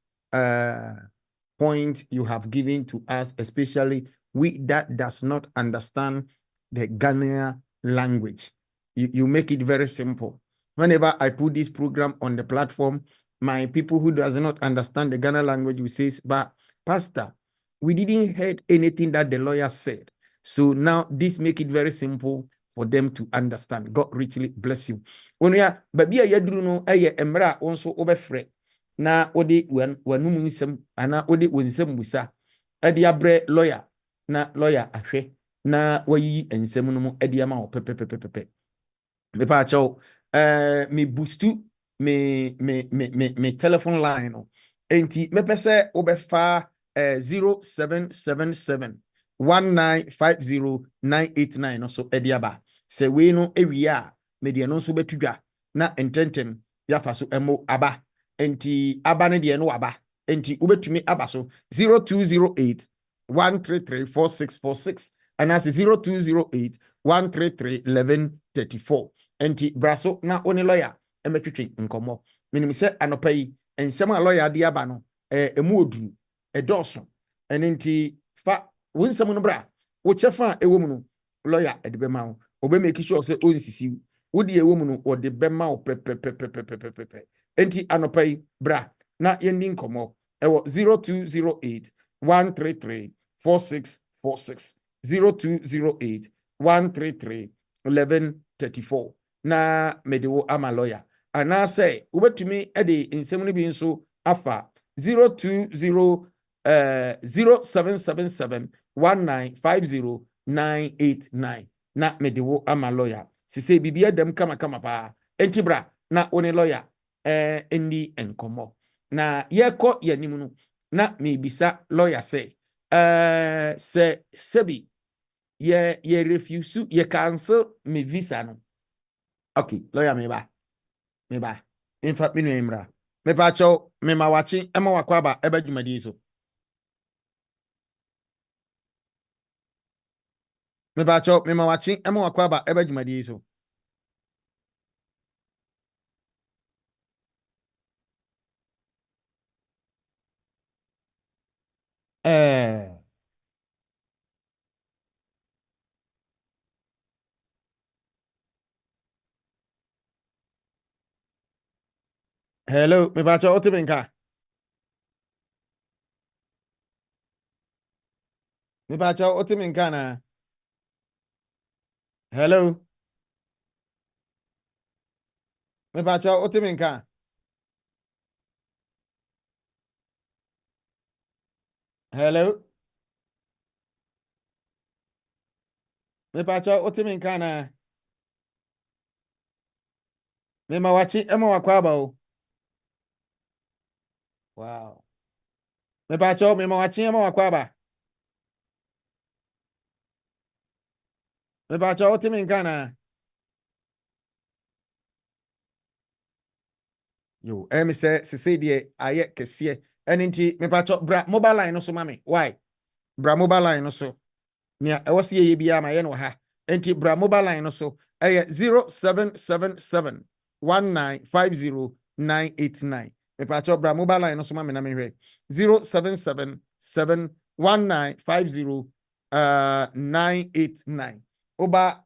point you have given to us, especially we that does not understand the Ghanaian language. You make it very simple. Whenever I put this program on the platform, my people who does not understand the Ghana language will say, but Pastor, we didn't hear anything that the lawyer said. So now this make it very simple for them to understand. God richly bless you. When we are, but be a yadru no eye emra also obefre na odi wanum nsem ana odi wonsem busa edi abre lawyer na lawyer ahwe na wayi ensem no mu edi ama pepepepepe. Me pa chow me boostu me telephone line no enti me pese obefa 0777 1950989 no so ediaba se we no ewia me de no so betudwa na ententem yafa so emo aba enti aba ne de no aba enti ubetumi aba so 0208 133 4646 and as 0208 133 1134 enti braso na oni lawyer emetwetwe nkomo minim se anopa yi ensem a lawyer de aba no emu oduru edoso enti fa wonsem no bra wo chefa ewo mu no lawyer edebe ma wo obe make sure say onsisi wo de ewo mu no wo de be ma wo pepepepepepepe enti anopa yi bra na yendi nkomo ewo 0208 133 4646 0208 133 1134 na medewo ama lawyer ana say ubetumi ede nsem no bi nso afa 0777 1950989 na medewo ama lawyer sise bibia dem kama pa entibra na one lawyer endi enkomo na yeko yanim no na mebisa lawyer say se sebi ye refuse ye cancel me visa no. Okay, lawyer me ba in fact me no emra me pa cho me ma wachi ema wakwa ba eba dwumadi so me pa cho me ma wachi ema wakwa ba eba dwumadi so hello me pa cho otibenka me pa cho otibenka na hello me pa cho otibenka Hello. Me pacho otimi kana. Me mawachi emo wakwaba o. Wow. Me pacho me mawachi emo wakwaba. Me pacho otimi kana. Yo, me se die aye kese. Enti me pacho bra mobile line no so mami. Why? Bra mobile line no so. Nia e wose ye bia ma ye no ha. Enti bra mobile line no so. 0777 1950989. Me pacho bra mobile line no so mami na me hwe. 0777 1950989. Oba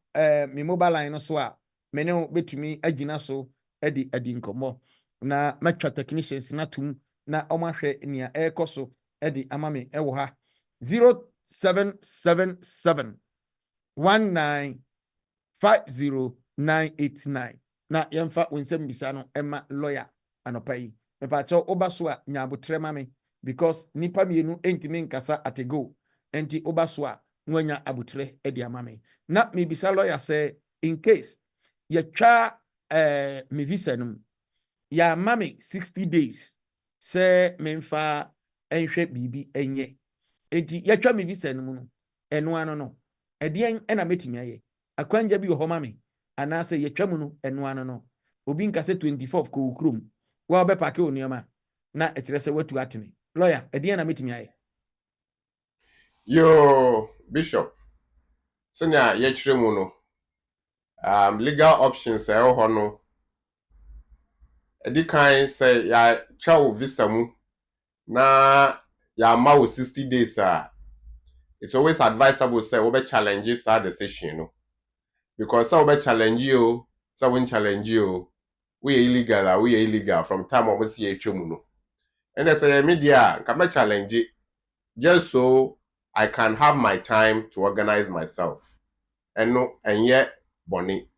me mobile line no so a me ne betumi agina so edi nkomo na matwa technicians na tum na omahwe nia ekoso edi amame ewo ha 0777 1950989 na yemfa wonsem bisa no ema lawyer anopa yi me pa cho oba so a nyabotre mame because nipa mienu entimi nkasa atego enti oba so a nwanya abutre edi amame na me bisa lawyer say in case ye twa me visa num ya mame 60 days say memfa enhwe bibi enye enti ye twa me visa num no eno ano no edien ena metimi aye akwanja bi ho mame anase ye twa mu no eno ano no obi nkase 24 ko ukrum wa obe pake onioma na ekire se watu atene lawyer edien na metimi aye Yo, Bishop. Senya yechire mu no. Legal options e ho no. Edi kan say ya twa visa mu na ya ma 60 days it's always advisable say we be challenge sa decision no. Because some be challenge you, some won't challenge you. We illegal from time we see etwa mu no. And they say media can be challenge it just so I can have my time to organize myself. And no, and yet, Bonnie,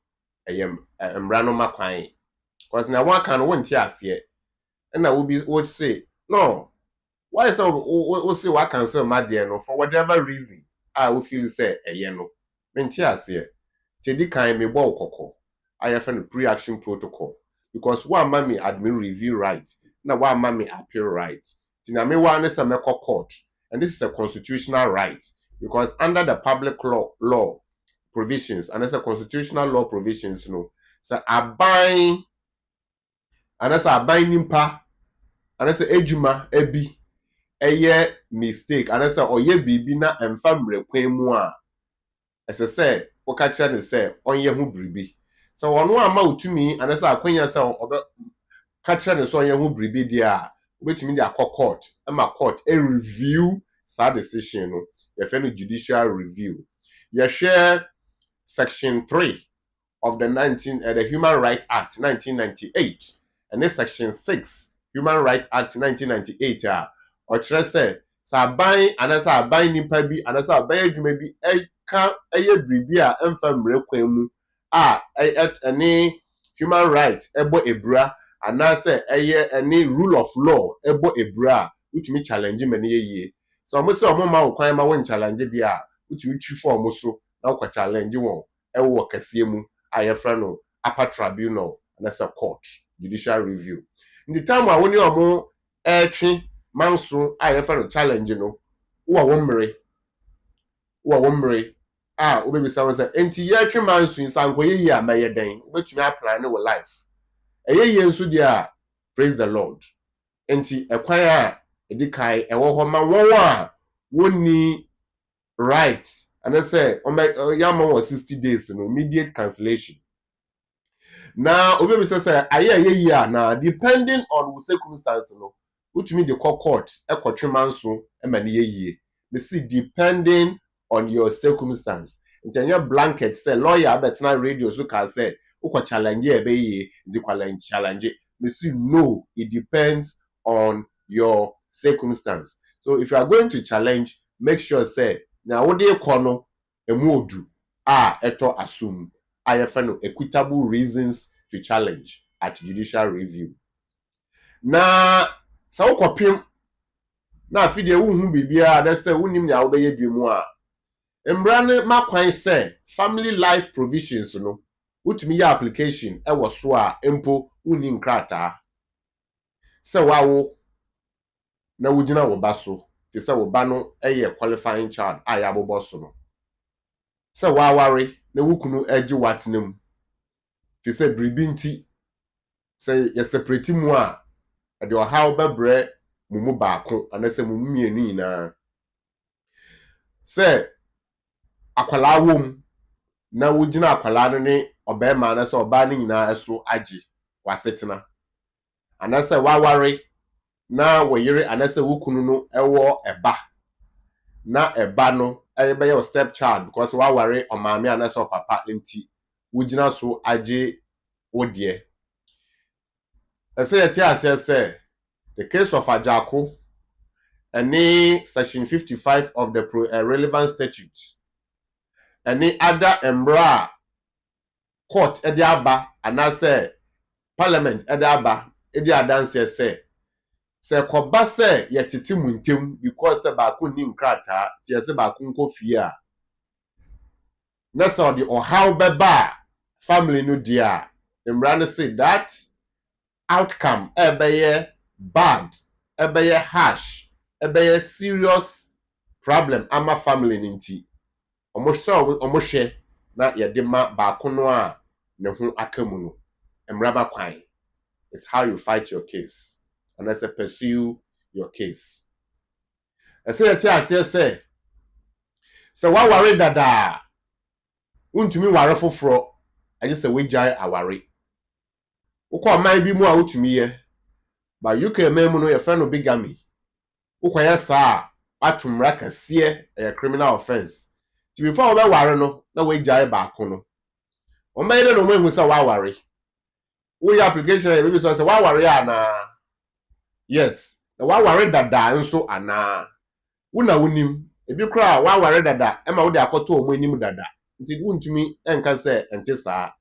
I am random makwan. Because now one can won't yes yet. And I would say, no, why is we'll say what can say my dear no for whatever reason I will feel say a yeno. Mentias here. Teddy kind me bo koko. I have a pre-action protocol. Because one mammy admin review right. Now one mammy appeal right. Tina me one is a meko court. And this is a constitutional right. Because under the public law provisions, and it's a constitutional law provisions, no. So I bind and that's a binding pa and that's a ejuma ebi eye mistake and that's a oye bibi na emfa mrekwan mu a ese say wo ka kire ne say onye hu bribi so wono ama utumi and that's a kwanya say obe ka kire ne so onye hu bribi dia obetumi dia court ama court a review sa decision no ye fe no judicial review ye share section 3 of the Human Rights Act 1998 and then section 6 Human Rights Act 1998 or say saban anasa aban nipa bi anasa aban adwuma bi ka eye bribi a emfa mrekwan mu any human rights ebo ebra anasa eye any rule of law ebo ebra utumi challenge many ye so mo se omo ma kwan ma won challenge dia utumi twi form so na kwa challenge won ewo kase mu ayefra no upper tribunal and that's a court judicial review in the time I woni omo twi manso ayefra no challenge no wo mmere obebi say was enti ye twi manso nsanko ye a maye den obetumi apply no life eye nso dia praise the lord enti ekwan a edikai ewo ho ma won a woni right and I say yama was 60 days no immediate cancellation. Now, obi say aye na depending on circumstance no, utumi the court ekotwe so e ma ne ye. Me see depending on your circumstance. Ntanya blanket say lawyer abetna radio so can say uko challenge e be ye, di challenge. Me see no, it depends on your circumstance. So if you are going to challenge, make sure say na wo dey kono emu odu eto assume no equitable reasons to challenge at judicial review. Na sa ukopim na afi de wuhu bibia na se wunim nya wo beye bi mu a mbra ne makwan se family life provisions no utumi ya application e wo so a empo wuni nkrata se wawo na wugina wo ba so ti se wo ba no eye qualifying child aya bobo so no se waware na wukunu agi watenam ti se bribi nti se ye separate mu a de ohaw bebre mumu baako anase mumu mienu nyina se akwala wom na wugina akwala no ne obema anase oba ne nyina eso agi wasetena anase waware na woyere anase wukunu no ewo eba na eba no ebe your step child because waware omame anase papa enti wugina so agi wodie ese yeti ase the case of Ajako any section 55 of the relevant statute any other embra court ediaba anase parliament ediaba edi adanse se koba se yetiti muntem because se ba ko ni nkrata tie se ba ko nkofie a na so the ohaw beba family no dia embra no say that outcome ebeye bad ebeye harsh ebeye serious problem ama family ninti omohwe na yedema ba ko no a ne ho akamu no emraba kwan. It's how you fight your case and as pursue your case. I say wa worry dada untumi ware foforo I just say we jai aware ukọ man bi mu a utumi ye ba UK memu no ye friend no bigamy ukọ sa atumra kase a criminal offense to before we ware no na we jai ba ko no o mai no mo hu say wa ware we application e be so say wa ware ana yes na wa ware dada nso ana una unim ebi kra wa ware dada e ma wo de akoto o mo nim dada nti untumi enka say ente saa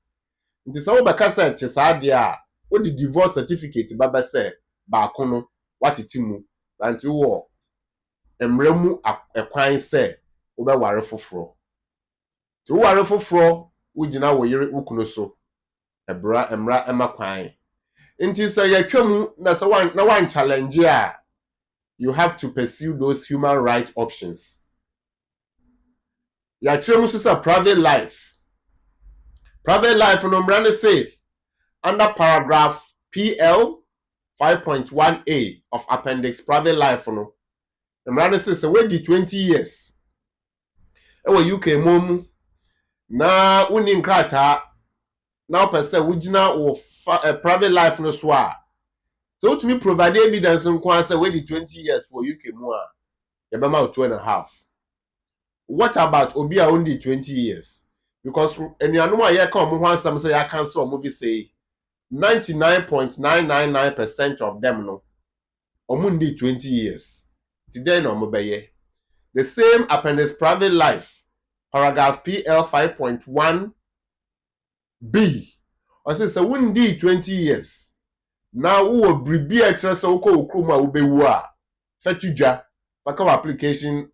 nti so wo beka say ente saa de a wo di divorce certificate baba say ba ko no watiti mu santi wo emramu ekwan say wo be ware foforo ti wo ware foforo wo gina wo yere wukuno so ebra emra emakwan nti say yatwamu na say one challenge a you have to pursue those human right options. Yatwamu so say private life no mrane say under paragraph PL 5.1A of appendix private life no mrane say we di 20 years e UK mom na woni nkrata now per se wugina wo private life no so a so to me provide evidence nkwan say we di 20 years for UK mu a e be ma 2.5. What about obi a only 20 years? Because enuanu a ye ka omo ho ansam say ya cancel omo vi say 99.999% of them no omo ndi 20 years. Today no omo beye. The same appendix private life paragraph PL 5.1B or say wundi 20 years. Now wo bribi a kire say wo ko okrom a wo bewu a fatudwa faka application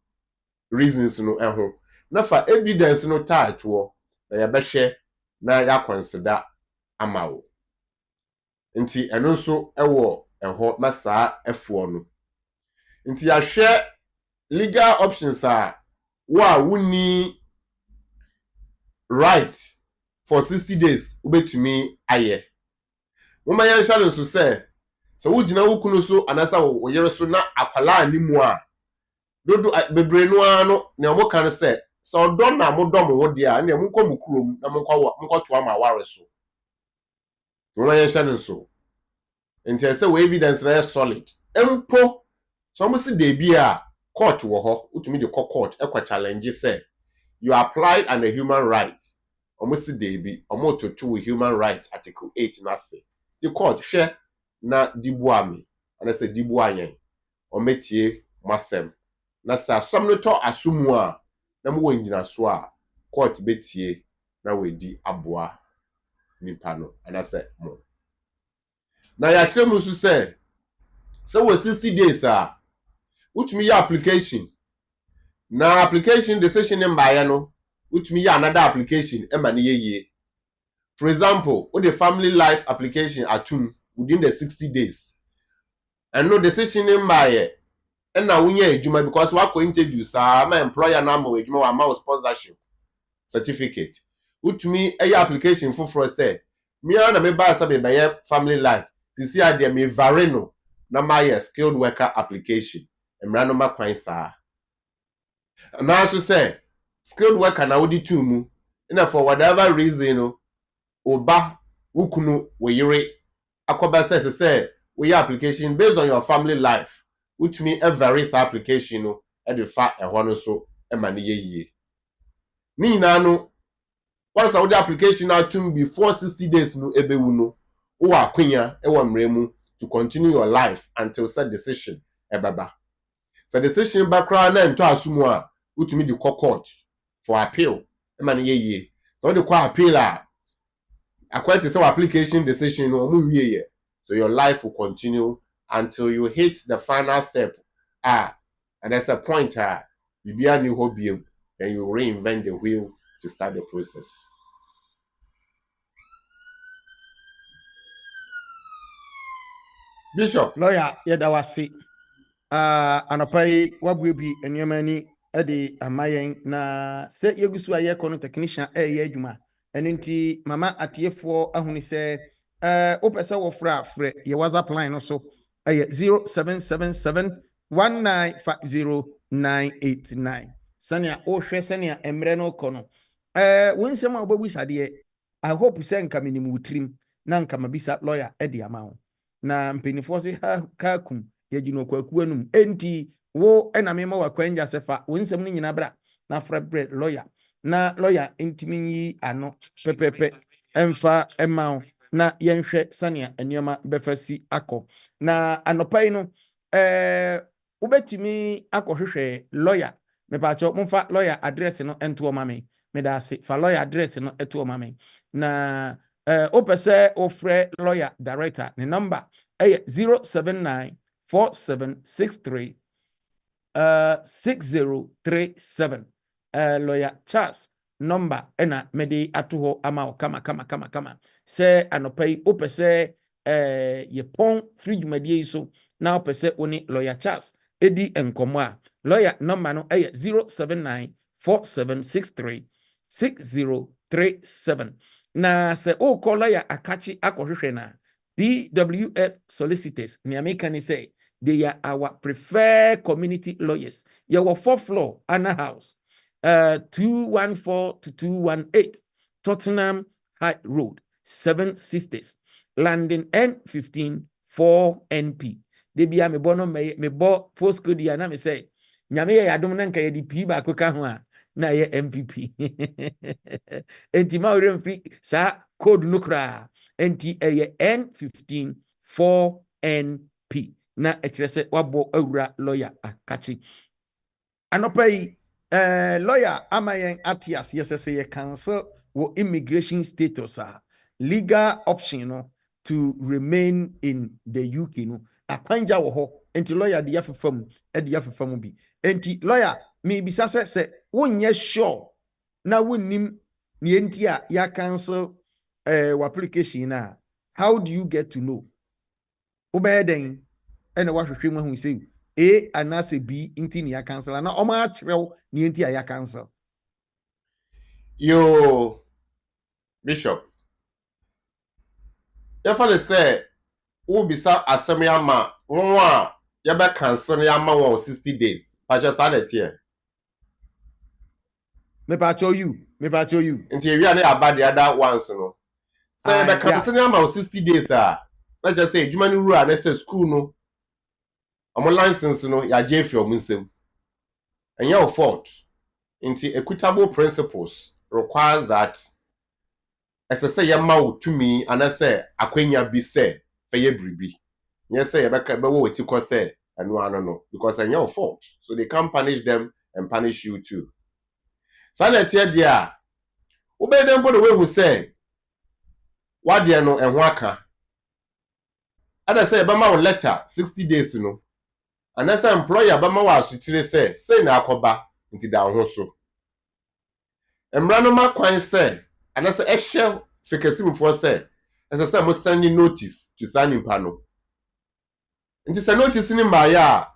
reasons no eho na fa evidence no title na ya behwe na ya consider amawo nti eno nso ewo eho na saa efo no nti ya hwe legal options a wa wuni right for 60 days ubetumi aye moma ya nshalo nso se wugina wukunu so anasa wo yere so na akwala animu a dodo bebre no ano na mo kan se odon na mo dom wo dia na mo nkom kurom na mo nkoto ama ware so moma ya nshalo nso enti se we evidence na solid empo so mo si de bi a court wo ho utumi de court ekwa challenge say you applied and a human right almost de bi omo to human right article 8 na say the court hwe na dibu ami and say dibu ayen ometie masem na sa som no to asumu a na mo wangina so a court betie na wedi aboa nipa no and say mo na ya kire mu so say we 60 days a which me application. Now application decision in no, which me another application ye. For example, with the family life application atum within the 60 days. And no decision in and now we ejuma because we are interview my employer na mo ejuma wa ma sponsorship certificate. Which me application for say me na me ba say be family life. Sisi ade me vareno na my skilled worker application. Emra no makwan saa. And I also say skilled worker na wodi tu mu. Na for whatever reason no oba wukunu weyere akoba say we application based on your family life, which mean a various application no e de fa e ho no so e ma ne ye. Ni na no once the application out before 60 days no ebewu no wo akwanya e wo mremu to continue your life until said decision e baba. So decision background na nto asumu a utumi di court for appeal e ma ne ye. So the appeal a according to some application decision no mu wiye. So your life will continue until you hit the final step. And there's a point you be a new hobby and you reinvent the wheel to start the process. Bishop. Lawyer, yada wasi. Anapai wabwebi enyamani edi amayen na se yegusu aye kono technician ye adwuma. Enti mama atiefo ahuni se opese wo fra ye WhatsApp line no so 0777195089. Sania o hwe sania emre no kono. Wonsem a obabu sade I hope se nka minimu trim na nka mabisa lawyer edi amawo. Na mpenifo se ha kum yegyino kwaku anum enti wo ena mema wakwanja sefa wonsem no nyina bra na fra bre lawyer na lawyer ntimi yi ano pepepe emfa emao na yenhwe sania enioma befasi akọ na anopai no ubetimi akohwehwe lawyer mepacho mfa lawyer address no ento mame medase fa lawyer address no eto mame na opese ofre lawyer director ne number 0794763 6037 lawyer Charles number ena medi atuho ama kama se anopai opese ye pon fridge medie so na opese oni lawyer Charles edi enkomo a lawyer number no 0794763 6037 na se o call lawyer akachi akohwehwe na BWF Solicitors ni American say they are our preferred community lawyers. Your 4th floor Anna House 214 to 218 Tottenham High Road 7 Sisters Landing N15 4NP. They be me bono me bo postcode ya na me say nyame ya adom na nka ye di P ba koka ho a na ye MPP. Enti ma ore mfi sa code nukra enti eye N15 4NP na ekrese wabo awura lawyer akachi anopai lawyer amayen atias yesese ye cancel wo immigration status legal option no to remain in the UK no akwanja wo ho enti lawyer de yafefam bi enti lawyer me bisa se wonye sure na wonnim ne enti a ya cancel wo application na how do you get to know obeden ene wahwehwe mu hu say A anase B inti ni ya cancel na oma achrew ni inti ya cancel. Yo Bishop if I say who bisa asem ya ma won a ya be cancel ya ma 60 days pa just add it here Me pa show you nti wi na about the other ones no say be cancel ya ma 60 days let's just say juma ni rule na say school no omo license no ya jefe omunsem and your fault into equitable principles requires that as I say yama to me and I say akwenya bi say feye bribi yes say yebeka be wo ti ko say no because and your fault so they can't punish them and punish you too so that here dia obey them for the way we say what dia no enho aka ada say be ma letter 60 days no anasa employer bama wa asutire say na akoba nti da ho so emra no makwan say anasa ehye fekesimfo say esa mo send notice to sign impa no nti say notice ni mba ya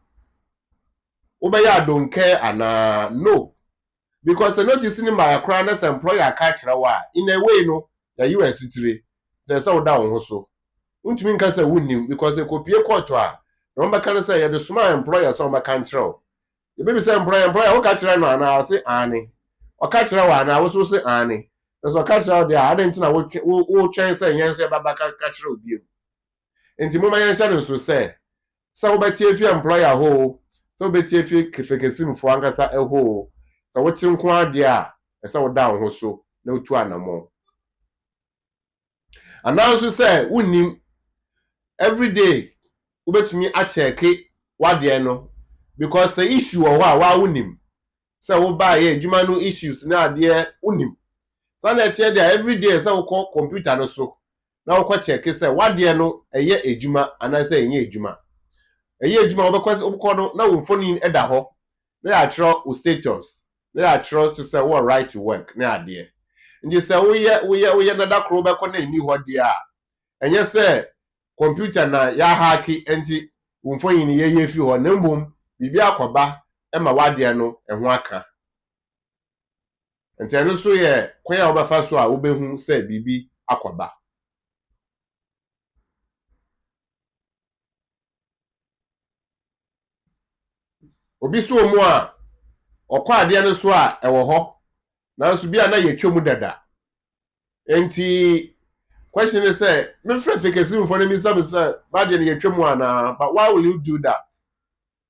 obaya don't care ana no because the notice ni mba ya kra na say employer ka kire wa in a way no ya you asutire say say down ho so untumi nka say wunnim because e kopie court a no mba kan say ya the small employer so mba kan kire you baby say employer o ka kire no ana say ani o ka kire wa ana wo so say ani so ka kire there I didn't na wo twen say yen say baba ka kire obi enti mo ma yen sha no so say wo betie fi employer ho so betie fi kefekesimfo ankasa ho so wo tinko ade a say wo down ho so na otu anamo announce say wunnim every day wo betumi a check wade no because the issue o wa wunnim say wo ba ye adwuma no issues na ade wunnim so na tie there every day say wo call computer no so na wo check say wade no eye adwuma ana say enye adwuma eye adwuma wo bekọ no na wo phone eda ho na ya tro wo status na ya tro to say what right to work na ade nje say wo ye na da kro bekọ na eni ho de a enye say computer na ya haki enti wo phone ni ye fi ho na mbom bibi akoba e ma wade no eho aka enti eno so ye kwan ya obafa so a obehu say bibi akoba obi so mu a okwa ade no so a ewo ho nanso bia na yetwemu dada enti question is say me friend fekesim for me say bad dey yetwemu ana but why will you do that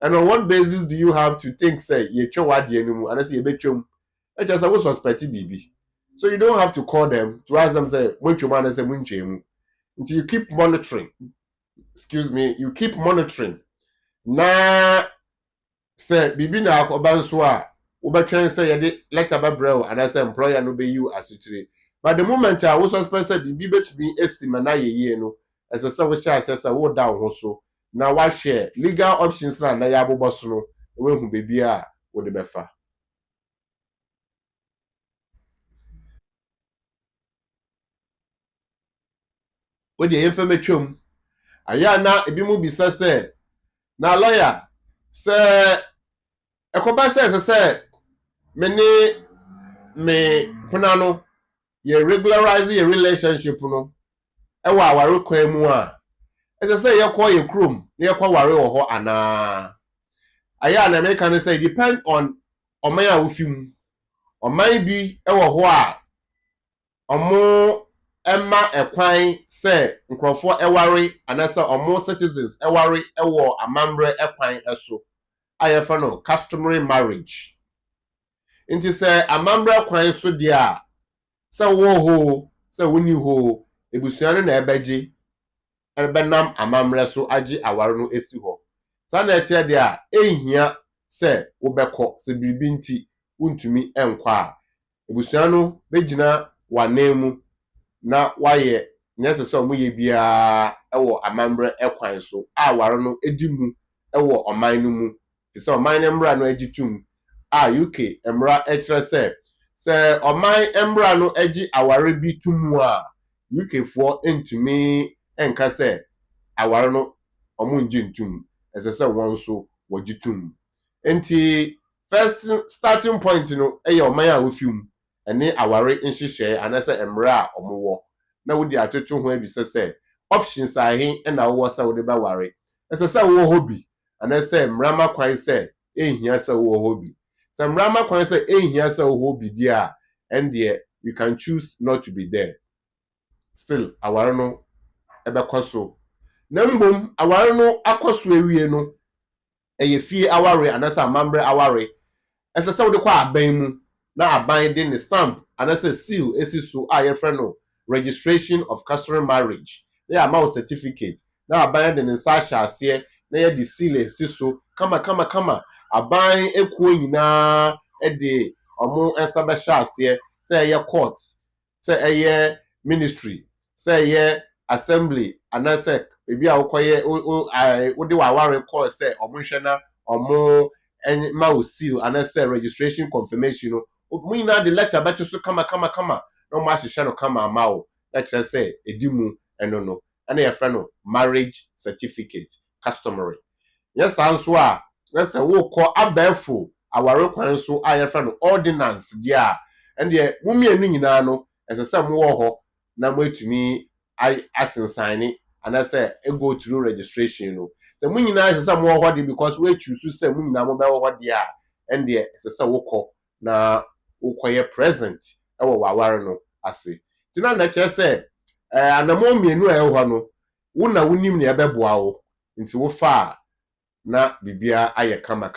and on what basis do you have to think say yetwe wade no mu ana say yebetwem e just say we suspect bibi so you don't have to call them to ask them say mwetwemu ana say munchemu until you keep monitoring you keep monitoring na say bibi na akoba nso a wo betwen say ye de letter babrel and say employer no be you asutire but the moment I was suspect say bibi betumi esima na yeye no as say we share say wo down ho so na wa share legal options na ya aboboso no we hu bebi a wo de befa wo de yefametwom aya na ebi mu bisa say na lawyer say ekoba say me puna no ye regularize your relationship no e wa aware kwan mu a e say ye call ye krom na ye kwa ware wo ho ana aya na me kan say depend on oman a wofim oman bi e wo ho a omo emma ekwan say nkrofo eware anasa omo citizens eware ewo amambre ekwan eso ayefa no customary marriage inti say amambre kwan so dia say wo ho say woni ho ebusuano na ebeji ebenam amamre so agi aware no esi ho sa na etie de a ehia say wo beko se biribi nti wontumi enkwa a ebusuano begina wanemu na waye nyese so mo ye bia ewo amamre ekwan so aware no edimu ewo oman no mu ti say oman ne mra no agitum a UK emra ekire say oman emra no agi aware bi tumu a UK fo entumi enka say aware no omunji ntum ese won so wagitum enti first starting point no eye oman a wofim ene aware nhihye anase emra a omowo na wodi atoto ho abi say options ahe na wo say wodi ba ware ese wo hobby anase emra kwan say ehia say wo hobby say emra kwan say ehia say wo hobby dia and there you can choose not to be there still aware no ebekoso na mbom aware no akoso ewie no eye fie aware anasa amambre aware ese wo de kwa aban mu na aban de ne stamp anasa seal esiso a ye frɛ no registration of customary marriage na ama certificate na aban de ne nsa hyase na ye de seal esiso kama aban ekuo nyina de omo ensa be hyase say ye court say eye ministry say ye assembly anasa Maybe I'll call I would do our record say or mention or more and mouse seal and I say registration confirmation. We now the letter but to come. No master shadow come a mouth. Let's just say a dimu and no. And a friend of marriage certificate, customary. Yes, answer. Let's say we call a barefoot. Our requirements so I friend of ordinance, dear. And the woman no as a some war na wait to me. I sign it and I say go through registration. The money now is some more what because we choose to say money now mobile what they are and the it's a woko na ukoye present ewo waware no ase. Tina na che say anamo mienu eho no wo na wonim ne ebeboa wo nti wo fa na bibia aye kama.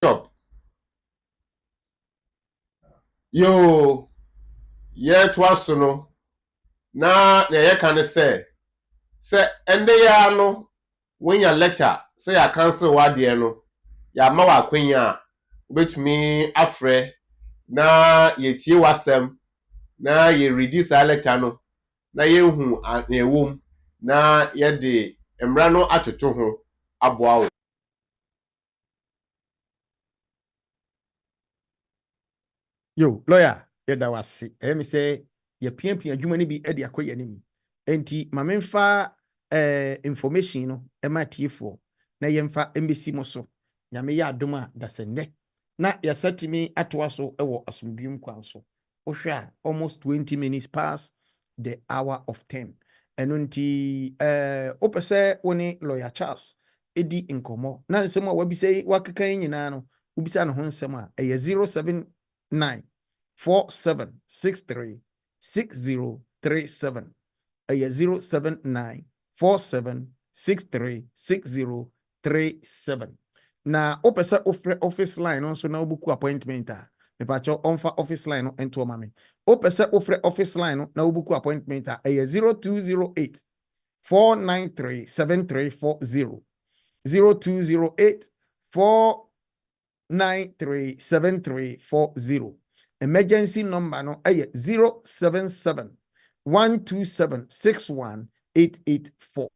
Stop. Yo, yet was no. Na ye can say ende ya no when your letter say I cancel what dear no. Ya ma wa kwenya obetumi afre na ye tie wasem na ye reduce letter no na ye hu na ewom na ye de emra no atoto ho aboa wo. Yo, lawyer, that was it. Let me say, your PMP and human be Eddie Akoya name. Enti, mamemfa information, no, MIT4. Na yemfa embassy moso. Nyame ya adoma da sende. Na ya sati me atwaso ewo asumbium kwanso. Osha almost 20 minutes past the hour of 10. Enunti opese woni lawyer Charles edi nkomo. Na nsemo wabi say wakeka nyina no. Ubisa no ho nsemo a 079 47636037 079 47636037 na opesa office line also na obuku appointment a me pacho onfa office line no ento mame opesa office line no na obuku appointment a 0208 493 7340 0208 493 7340 emergency number no 077 127 61884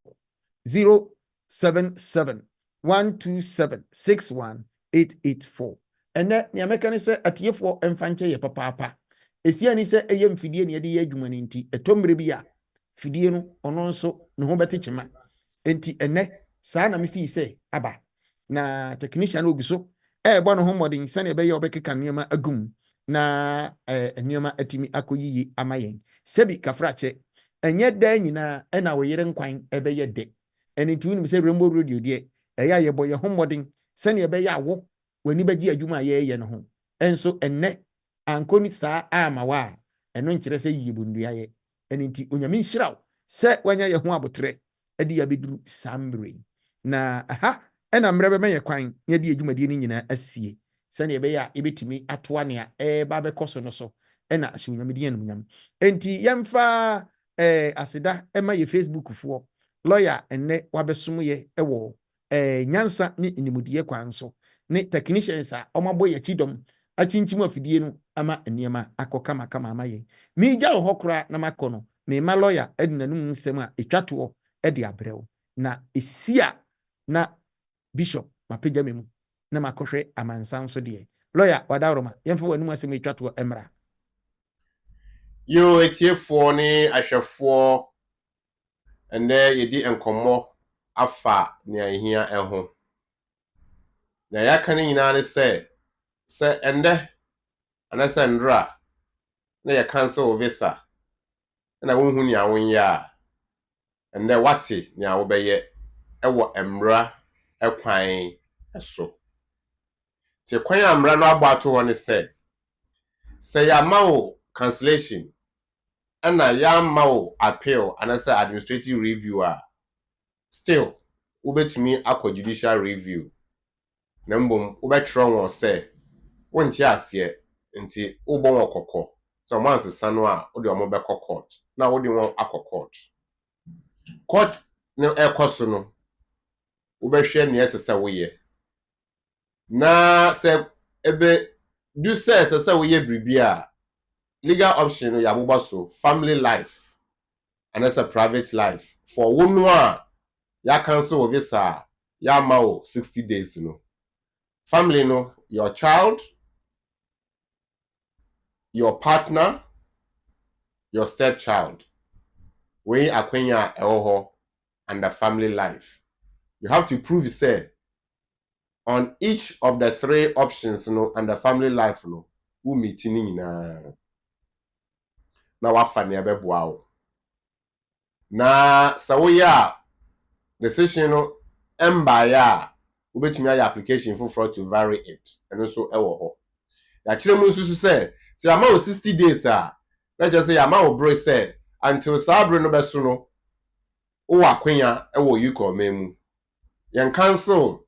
077 127 61884 ene ni amekane se atiefo emfanche ye papa esia ni se eye mfidie ne ye adwuma ni nti etomre bi a fidie no ono nso ne ho betechema enti ene saa na mefi se aba na technician oguso bo no ho modin se ne be ye obekeka niema agum na niema atimi akoyiyi amayen sebi kafrache enye da nyina na wo yere nkwan ebe ye de eni tu ni se Rainbow Radio de eya ye boye ho modin se ne ebe ya wo wani bagi adwuma ye no ho enso enne ankoni saa ama wa eno nkire se yibundua ye eni nti onyame nhiraw se wanya ye ho abotre edi ya beduru sambre na aha ena mrebe me ye kwan ye de adwuma de ni nyina asie se ne ebe ya ebetimi atoa ne a ba be koso no so ena ahye onyame de nyam enti yemfa asida ema ye Facebook fo lawyer enne wabesom ye ewo nyansa ni inimudie kwan so ne technicians a omabo ye chidom achinchim afidie no ama eniema akokama kama amaye mi gya ho kora na makono me ma lawyer edinanum nsem a etwato ede abrew na esia na bishop mapegya memu na makohwe amansan so de lawyer wadaroma yemfa wanum asem etwato emra Yo etiefo ni ahwefo ende yedi enkomo afa ne ahia eho na yaka ne nyina ne se ende anase ndra na ya cancel visa na wonhu ni awon ende wate ni awobeye ewo emra ekwan eso te kwan amra no agbato woni se ya mawo cancellation ana ya mawo appeal anase administrative review still ubetumi akọ judicial review na mbom ubetro won se wonti ase nti ubon okokọ so manse sanu a odi omo be court na wodi won akọ court ne ekoso no ubehwe ne esese woye na se ebe du se esese woye bribia legal option ya buba so family life and as a private life for one ya cancel visa ya ma 60 days no family no your child, your partner, your stepchild, we akwenya eho and the family life. You have to prove say on each of the 3 options and the family life who meeting na wafa ne beboa wo. Na sawoya decision no emba ya ubetumi aya application for to vary it and so ewo ho. Ya kire mu susu say ama 60 days let's just say ama bro say until sabre no beso no o akwenya ewo yuko memu yen cancel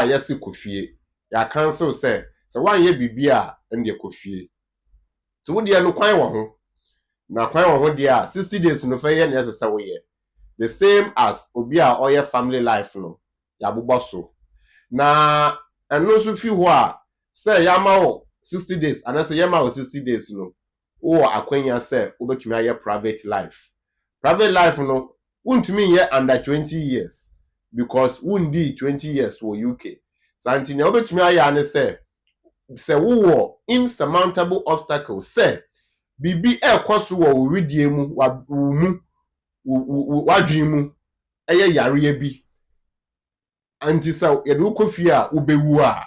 yesi kofie ya cancel say wan ye bibia ende kofie to wo dia no kwan wo ho na kwan wo ho dia 60 days no fe ye na yesa wo ye the same as obi a oye family life no ya bobọ so na eno so fi ho say ya ma wo 60 days and say ya ma wo 60 days no o akwenya say obetumi aye private life no untumi ye under 20 years because wundi 20 years wo UK santi ne obetumi aye ane say wo insurmountable obstacles say bibi ekoso wo widie mu wadwin mu eye yare bi anti say ye do kofie a ubewu a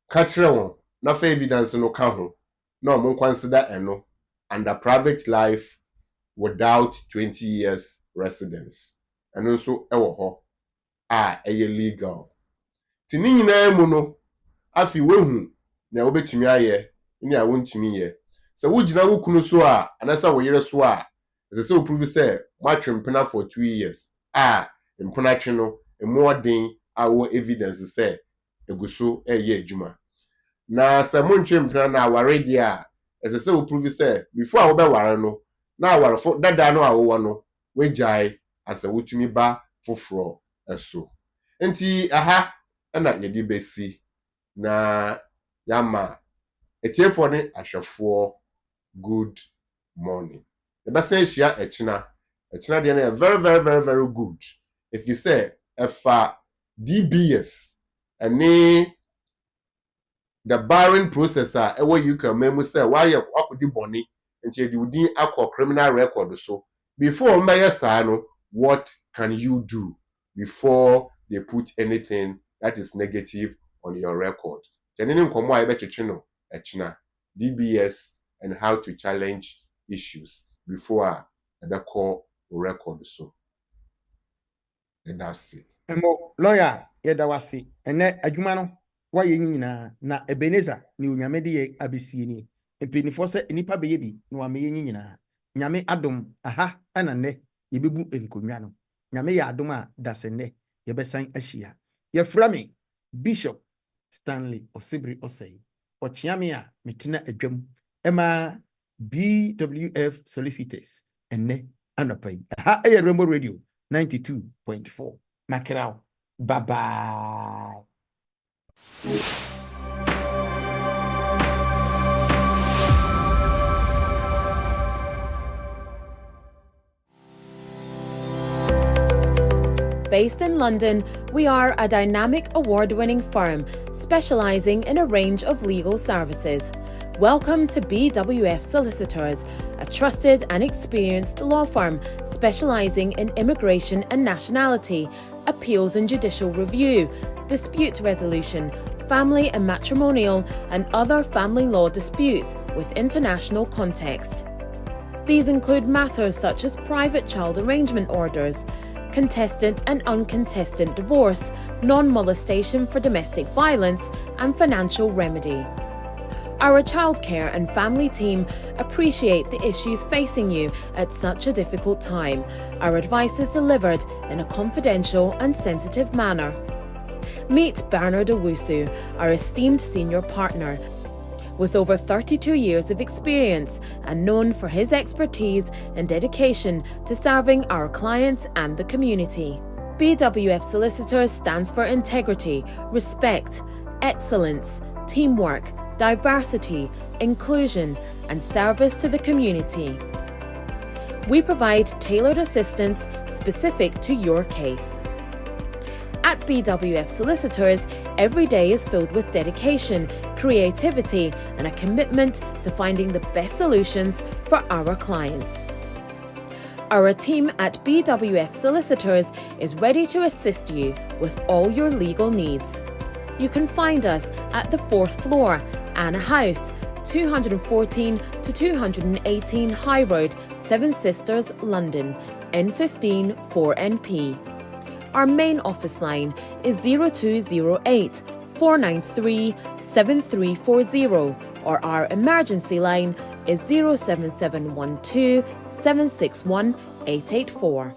ka kire won na fa evidence no ka ho na mo consider eno under private life without 20 years residence and also ewo ho eye legal tini nyina mu no afi wehu na obetumi aye ni a wontumi ye se wugina wukunu so anasa wo yere so se o prove say matwempena for 2 years mpena twe no emodin awo evidence say eguso eye adwuma na se montwempena na aware dia se o prove say before a wo be ware no na aware fo dada no awo no wejai asa wutumi ba foforo eso enti na yedi besi na yama etiefo ne ahwefo good morning. The best share echina de na very very very very good. If you say if DBS and the barring processor where you can memo say why you akodi boni nti di udin akọ criminal record so before maya no what can you do before they put anything that is negative on your record? Janini nkomo a yebetwetwe no echina DBS and how to challenge issues before the call record so. And that's it. Emo lawyer yeda wasi ene adwuma no wa ye nyina na Ebenezer ni onyame de ye abesie ni empinifo se nipa be ye bi no wa me ye nyina nyame adom aha ana ne yebebu enkonwa no nyame ya adom a dasene yebesan ahia ye frame Bishop Stanley Osibri Osei ochiame a metina adwam ema BWF Solicitors ene anopai aha eye Rainbow Radio 92.4 Makrao. Bye bye. Based in London, we are a dynamic award-winning firm specializing in a range of legal services. Welcome to BWF Solicitors, a trusted and experienced law firm specializing in immigration and nationality, appeals and judicial review, dispute resolution, family and matrimonial, and other family law disputes with international context. These include matters such as private child arrangement orders, contestant and uncontested divorce, non-molestation for domestic violence, and financial remedy. Our childcare and family team appreciate the issues facing you at such a difficult time. Our advice is delivered in a confidential and sensitive manner. Meet Bernard Owusu, our esteemed senior partner. With over 32 years of experience and known for his expertise and dedication to serving our clients and the community. BWF Solicitors stands for integrity, respect, excellence, teamwork, diversity, inclusion, and service to the community. We provide tailored assistance specific to your case. At BWF Solicitors, every day is filled with dedication, creativity, and a commitment to finding the best solutions for our clients. Our team at BWF Solicitors is ready to assist you with all your legal needs. You can find us at the 4th floor, Anna House, 214 to 218 High Road, Seven Sisters, London, N15 4NP. Our main office line is 0208 493 7340, or our emergency line is 07712 761 884.